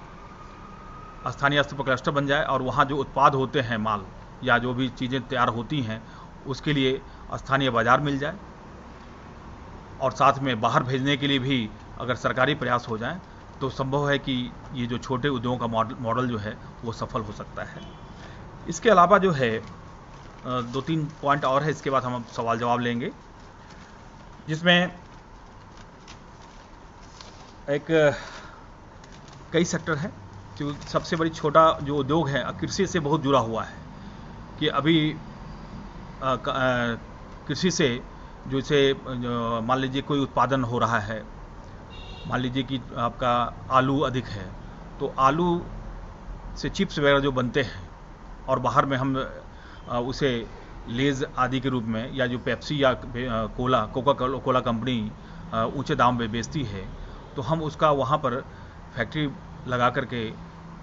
स्थानीय स्तर पर क्लस्टर बन जाए और वहाँ जो उत्पाद होते हैं, माल या जो भी चीज़ें तैयार होती हैं, उसके लिए स्थानीय बाजार मिल जाए, और साथ में बाहर भेजने के लिए भी अगर सरकारी प्रयास हो जाए तो संभव है कि ये जो छोटे उद्योगों का मॉडल जो है वो सफल हो सकता है। इसके अलावा जो है 2-3 पॉइंट और है, इसके बाद हम सवाल जवाब लेंगे, जिसमें एक कई सेक्टर हैं। जो सबसे बड़ी छोटा जो उद्योग है कृषि से बहुत जुड़ा हुआ है, कि अभी कृषि से जैसे मान लीजिए कोई उत्पादन हो रहा है, मान लीजिए कि आपका आलू अधिक है, तो आलू से चिप्स वगैरह जो बनते हैं और बाहर में हम उसे लेज आदि के रूप में, या जो पेप्सी या कोका कोला कंपनी ऊंचे दाम पे बेचती है, तो हम उसका वहाँ पर फैक्ट्री लगा करके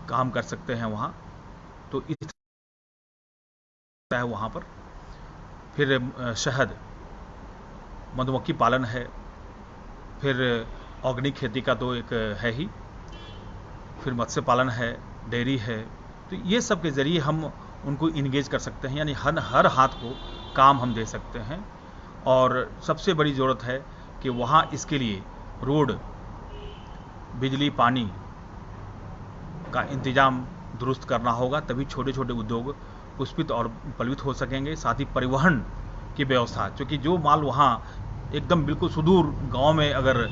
काम कर सकते हैं वहाँ। तो इस है वहाँ पर। फिर शहद, मधुमक्खी पालन है, फिर ऑर्गेनिक खेती का तो एक है ही, फिर मत्स्य पालन है, डेयरी है। तो ये सब के ज़रिए हम उनको इंगेज कर सकते हैं, यानी हर हाथ को काम हम दे सकते हैं। और सबसे बड़ी ज़रूरत है कि वहाँ इसके लिए रोड, बिजली, पानी का इंतज़ाम दुरुस्त करना होगा, तभी छोटे छोटे उद्योग पुष्पित और पल्वित हो सकेंगे। साथ ही परिवहन की व्यवस्था, क्योंकि जो माल वहाँ एकदम बिल्कुल सुदूर गांव में अगर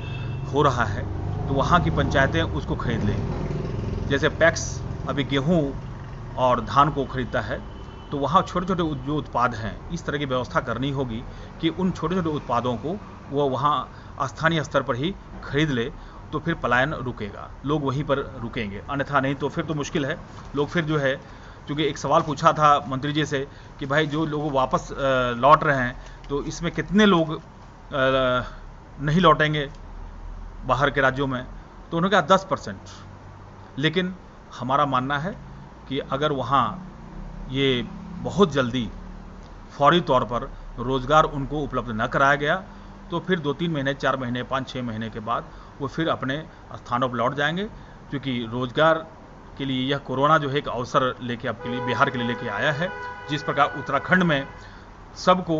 हो रहा है तो वहाँ की पंचायतें उसको खरीद लें। जैसे पैक्स अभी गेहूँ और धान को खरीदता है, तो वहाँ छोटे छोटे जो उत्पाद हैं, इस तरह की व्यवस्था करनी होगी कि उन छोटे छोटे उत्पादों को वो वहाँ स्थानीय स्तर पर ही खरीद ले, तो फिर पलायन रुकेगा, लोग वहीं पर रुकेंगे। अन्यथा नहीं तो फिर तो मुश्किल है। लोग फिर जो है, क्योंकि एक सवाल पूछा था मंत्री जी से कि भाई जो लोग वापस लौट रहे हैं, तो इसमें कितने लोग नहीं लौटेंगे बाहर के राज्यों में, तो उन्होंने कहा 10%। लेकिन हमारा मानना है कि अगर वहाँ ये बहुत जल्दी फौरी तौर पर रोज़गार उनको उपलब्ध न कराया गया, तो फिर 2-3 महीने, 4 महीने, 5-6 महीने के बाद वो फिर अपने स्थानों पर लौट जाएंगे। क्योंकि रोज़गार के लिए यह कोरोना जो है एक अवसर लेके आपके लिए, बिहार के लिए लेके आया है। जिस प्रकार उत्तराखंड में सबको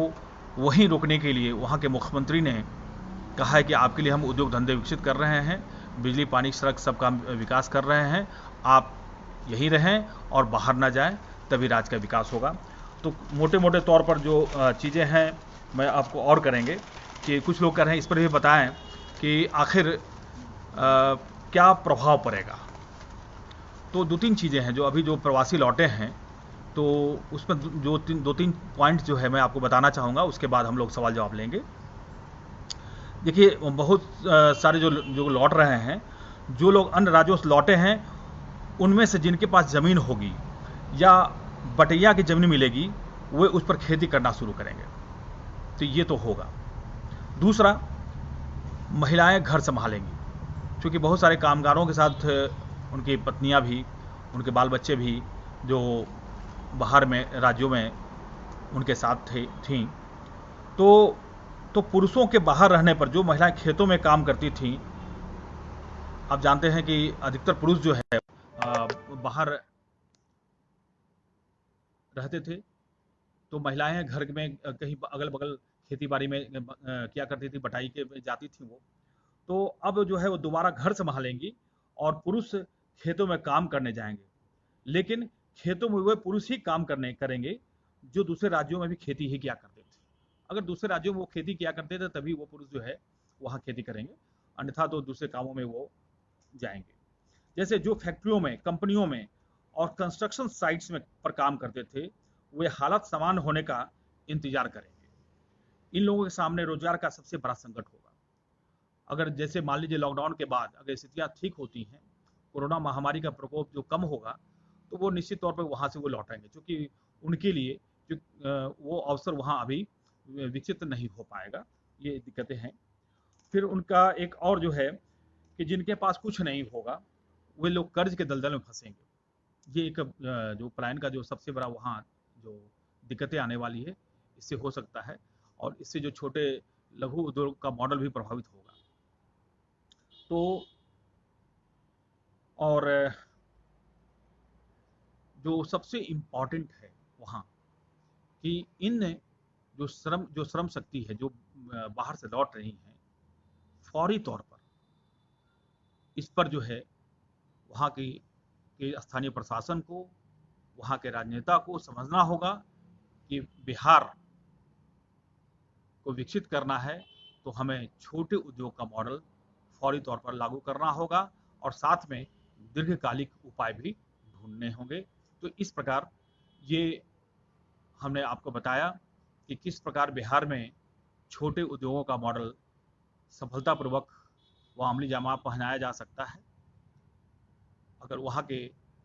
वहीं रोकने के लिए वहाँ के मुख्यमंत्री ने कहा है कि आपके लिए हम उद्योग धंधे विकसित कर रहे हैं, बिजली, पानी, सड़क सबका विकास कर रहे हैं, आप यहीं रहें और बाहर ना जाएं, तभी राज्य का विकास होगा। तो मोटे मोटे तौर पर जो चीज़ें हैं मैं आपको और करेंगे कि कुछ लोग कह रहे हैं इस पर भी बताएं कि आखिर क्या प्रभाव पड़ेगा। तो 2-3 चीज़ें हैं जो अभी जो प्रवासी लौटे हैं, तो उसमें जो 2-3 पॉइंट जो है मैं आपको बताना चाहूँगा, उसके बाद हम लोग सवाल जवाब लेंगे। देखिए, बहुत सारे जो लौट रहे हैं, जो लोग अन्य राज्यों से लौटे हैं, उनमें से जिनके पास ज़मीन होगी या बटैया की ज़मीन मिलेगी, वे उस पर खेती करना शुरू करेंगे। तो ये तो होगा। दूसरा, महिलाएं घर संभालेंगी, क्योंकि बहुत सारे कामगारों के साथ उनकी पत्नियां भी, उनके बाल बच्चे भी जो बाहर में राज्यों में उनके साथ थीं। तो पुरुषों के बाहर रहने पर जो महिलाएं खेतों में काम करती थीं, आप जानते हैं कि अधिकतर पुरुष जो है बाहर रहते थे, तो महिलाएं घर में कहीं अगल बगल खेती बाड़ी में किया करती थी, बटाई के जाती थी वो। तो अब जो है वो दोबारा घर संभालेंगी और पुरुष खेतों में काम करने जाएंगे। लेकिन खेतों में वे पुरुष ही काम करेंगे जो दूसरे राज्यों में भी खेती ही किया करते थे। अगर दूसरे राज्यों में वो खेती किया करते थे तभी वो पुरुष जो है वहाँ खेती करेंगे, अन्यथा तो दूसरे कामों में वो जाएंगे। जैसे जो फैक्ट्रियों में, कंपनियों में और कंस्ट्रक्शन साइट्स में पर काम करते थे, वे हालत समान होने का इंतजार करेंगे। इन लोगों के सामने रोजगार का सबसे बड़ा संकट होगा। अगर जैसे मान लीजिए लॉकडाउन के बाद अगर स्थितियाँ ठीक होती हैं, कोरोना महामारी का प्रकोप जो कम होगा, तो वो निश्चित तौर पर वहाँ से वो लौटेंगे, क्योंकि उनके लिए जो वो अवसर वहाँ अभी विकसित नहीं हो पाएगा। ये दिक्कतें हैं। फिर उनका एक और जो है कि जिनके पास कुछ नहीं होगा, वे लोग कर्ज के दलदल में फंसेंगे। ये एक जो पलायन का जो सबसे बड़ा वहाँ जो दिक्कतें आने वाली है, इससे हो सकता है। और इससे जो छोटे लघु उद्योग का मॉडल भी प्रभावित होगा। तो और जो सबसे इम्पॉर्टेंट है वहाँ कि इन जो श्रम शक्ति है जो बाहर से लौट रही हैं, फौरी तौर पर इस पर जो है वहाँ की स्थानीय प्रशासन को, वहाँ के राजनेता को समझना होगा कि बिहार को विकसित करना है तो हमें छोटे उद्योग का मॉडल फौरी तौर पर लागू करना होगा और साथ में दीर्घकालिक उपाय भी ढूंढने होंगे। तो इस प्रकार ये हमने आपको बताया कि किस प्रकार बिहार में छोटे उद्योगों का मॉडल सफलतापूर्वक व अमली जामा पहनाया जा सकता है। अगर वहाँ के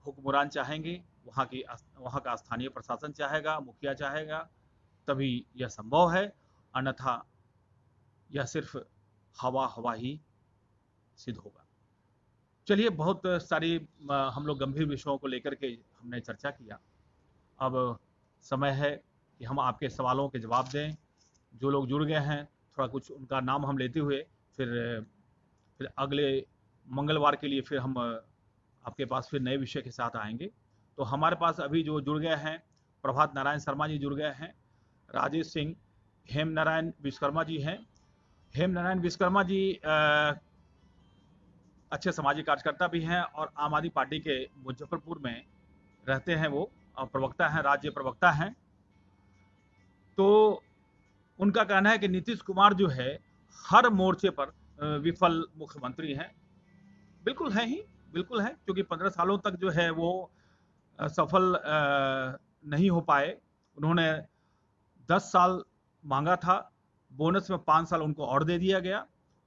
हुक्मरान चाहेंगे, वहाँ का स्थानीय प्रशासन चाहेगा, मुखिया चाहेगा, तभी यह संभव है, अन्यथा यह सिर्फ हवा ही सिद्ध होगा। चलिए, बहुत सारी हम लोग गंभीर विषयों को लेकर के हमने चर्चा किया। अब समय है कि हम आपके सवालों के जवाब दें। जो लोग जुड़ गए हैं, थोड़ा कुछ उनका नाम हम लेते हुए फिर फिर अगले मंगलवार के लिए फिर हम आपके पास फिर नए विषय के साथ आएंगे। तो हमारे पास अभी जो जुड़ गए हैं, प्रभात नारायण शर्मा जी जुड़ गए हैं, राजेश सिंह, हेम नारायण विश्वकर्मा जी हैं। हेम नारायण विश्वकर्मा जी अच्छे सामाजिक कार्यकर्ता भी हैं और आम आदमी पार्टी के मुजफ्फरपुर में रहते हैं, वो और प्रवक्ता हैं, राज्य प्रवक्ता हैं। तो उनका कहना है कि नीतीश कुमार जो है हर मोर्चे पर विफल मुख्यमंत्री हैं। बिल्कुल है ही, बिल्कुल है, क्योंकि 15 सालों तक जो है वो सफल नहीं हो पाए। उन्होंने 10 साल मांगा था, बोनस में 5 साल उनको और दे दिया गया।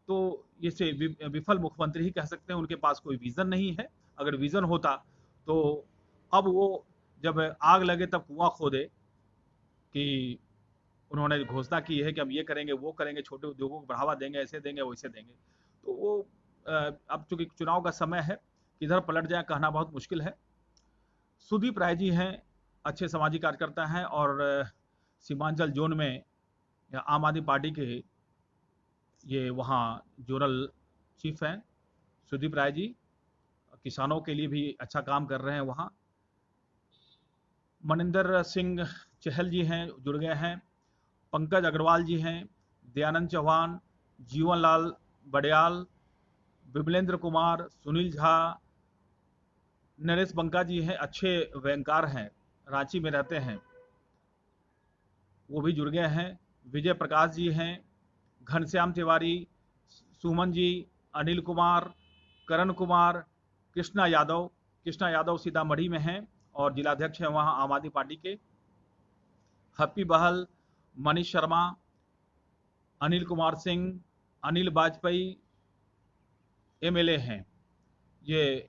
तो इसे विफल मुख्यमंत्री ही कह सकते हैं, उनके पास कोई विजन नहीं है। अगर विजन होता तो अब वो जब आग लगे तब कुआं खोदे, कि उन्होंने घोषणा की है कि हम ये करेंगे, वो करेंगे, छोटे उद्योगों को बढ़ावा देंगे, ऐसे देंगे, वैसे देंगे। तो वो अब चूंकि चुनाव का समय है, किधर पलट जाए कहना बहुत मुश्किल है। सुदीप राय जी हैं, अच्छे सामाजिक कार्यकर्ता हैं और सीमांचल जोन में आम आदमी पार्टी के ये वहाँ जोनल चीफ हैं सुदीप राय जी। किसानों के लिए भी अच्छा काम कर रहे हैं वहाँ। मनिंदर सिंह चहल जी हैं, जुड़ गए हैं। पंकज अग्रवाल जी हैं, दयानंद चौहान, जीवनलाल बड़याल, विमलेंद्र कुमार, सुनील झा, नरेश बंका जी हैं, अच्छे बैंकर हैं, रांची में रहते हैं, वो भी जुड़ गए हैं। विजय प्रकाश जी हैं, घनश्याम तिवारी, सुमन जी, अनिल कुमार, करण कुमार, कृष्णा यादव सीतामढ़ी में हैं और जिलाध्यक्ष हैं वहाँ आम आदमी पार्टी के। हप्पी बहल, मनीष शर्मा, अनिल कुमार सिंह, अनिल वाजपेयी एमएलए हैं। ये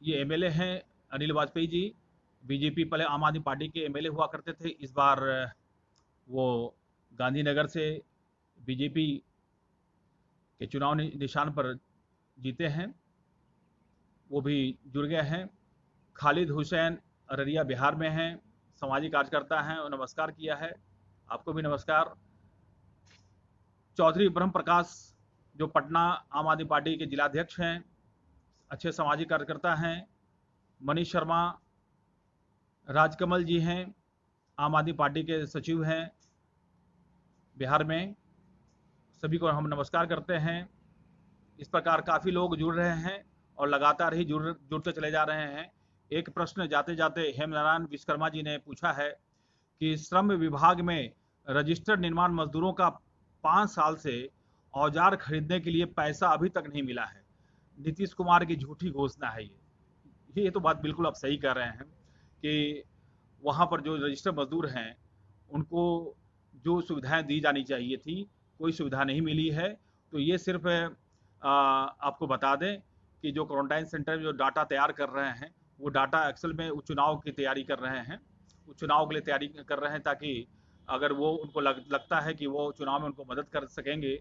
एमएलए हैं अनिल वाजपेयी जी। बीजेपी पहले आम आदमी पार्टी के एमएलए हुआ करते थे, इस बार वो गांधीनगर से बीजेपी के चुनाव निशान पर जीते हैं, वो भी जुड़ गए हैं। खालिद हुसैन अररिया बिहार में हैं, सामाजिक कार्यकर्ता हैं, और नमस्कार किया है। आपको भी नमस्कार। चौधरी ब्रह्म प्रकाश जो पटना आम आदमी पार्टी के जिलाध्यक्ष हैं, अच्छे सामाजिक कार्यकर्ता हैं। मनीष शर्मा, राजकमल जी हैं, आम आदमी पार्टी के सचिव हैं बिहार में। सभी को हम नमस्कार करते हैं। इस प्रकार काफ़ी लोग जुड़ रहे हैं और लगातार ही जुड़ते चले जा रहे हैं। एक प्रश्न जाते जाते हेमनारायण विश्वकर्मा जी ने पूछा है कि श्रम विभाग में रजिस्टर्ड निर्माण मजदूरों का 5 साल से औजार खरीदने के लिए पैसा अभी तक नहीं मिला है। नीतीश कुमार की झूठी घोषणा है ये तो बात बिल्कुल आप सही कह रहे हैं कि वहाँ पर जो रजिस्टर्ड मजदूर हैं उनको जो सुविधाएं दी जानी चाहिए थी, कोई सुविधा नहीं मिली है। तो ये सिर्फ आपको बता दें कि जो क्वारंटाइन सेंटर में जो डाटा तैयार कर रहे हैं, वो डाटा एक्सेल में चुनाव की तैयारी कर रहे हैं, वो चुनाव के लिए तैयारी कर रहे हैं, ताकि अगर वो उनको लगता है कि वो चुनाव में उनको मदद कर सकेंगे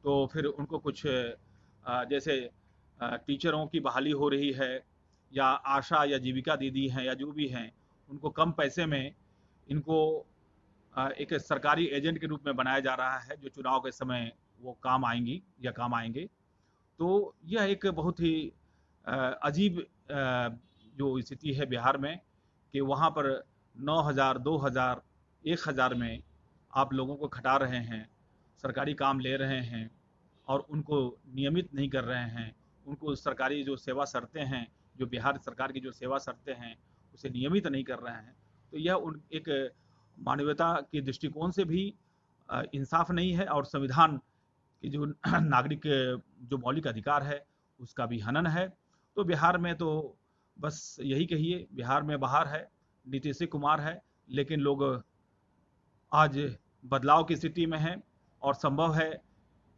तो फिर उनको कुछ जैसे टीचरों की बहाली हो रही है, या आशा या जीविका दीदी हैं, या जो भी हैं, उनको कम पैसे में इनको एक सरकारी एजेंट के रूप में बनाया जा रहा है, जो चुनाव के समय वो काम आएंगी या काम आएंगे। तो यह एक बहुत ही अजीब जो स्थिति है बिहार में, कि वहाँ पर 9,000, 2,000, 1,000 में आप लोगों को खटा रहे हैं, सरकारी काम ले रहे हैं और उनको नियमित नहीं कर रहे हैं। उनको सरकारी जो सेवा शर्तें हैं, जो बिहार सरकार की जो सेवा शर्तें हैं, उसे नियमित नहीं कर रहे हैं। तो यह एक मानवीयता के दृष्टिकोण से भी इंसाफ नहीं है, और संविधान की जो नागरिक जो मौलिक अधिकार है उसका भी हनन है। तो बिहार में तो बस यही कहिए, बिहार में बाहर है, नीतीश कुमार है, लेकिन लोग आज बदलाव की स्थिति में हैं और संभव है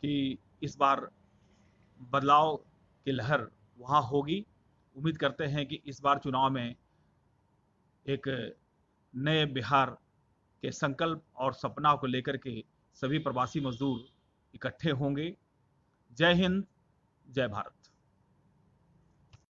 कि इस बार बदलाव की लहर वहाँ होगी। उम्मीद करते हैं कि इस बार चुनाव में एक नए बिहार के संकल्प और सपना को लेकर के सभी प्रवासी मजदूर इकट्ठे होंगे। जय हिंद, जय भारत।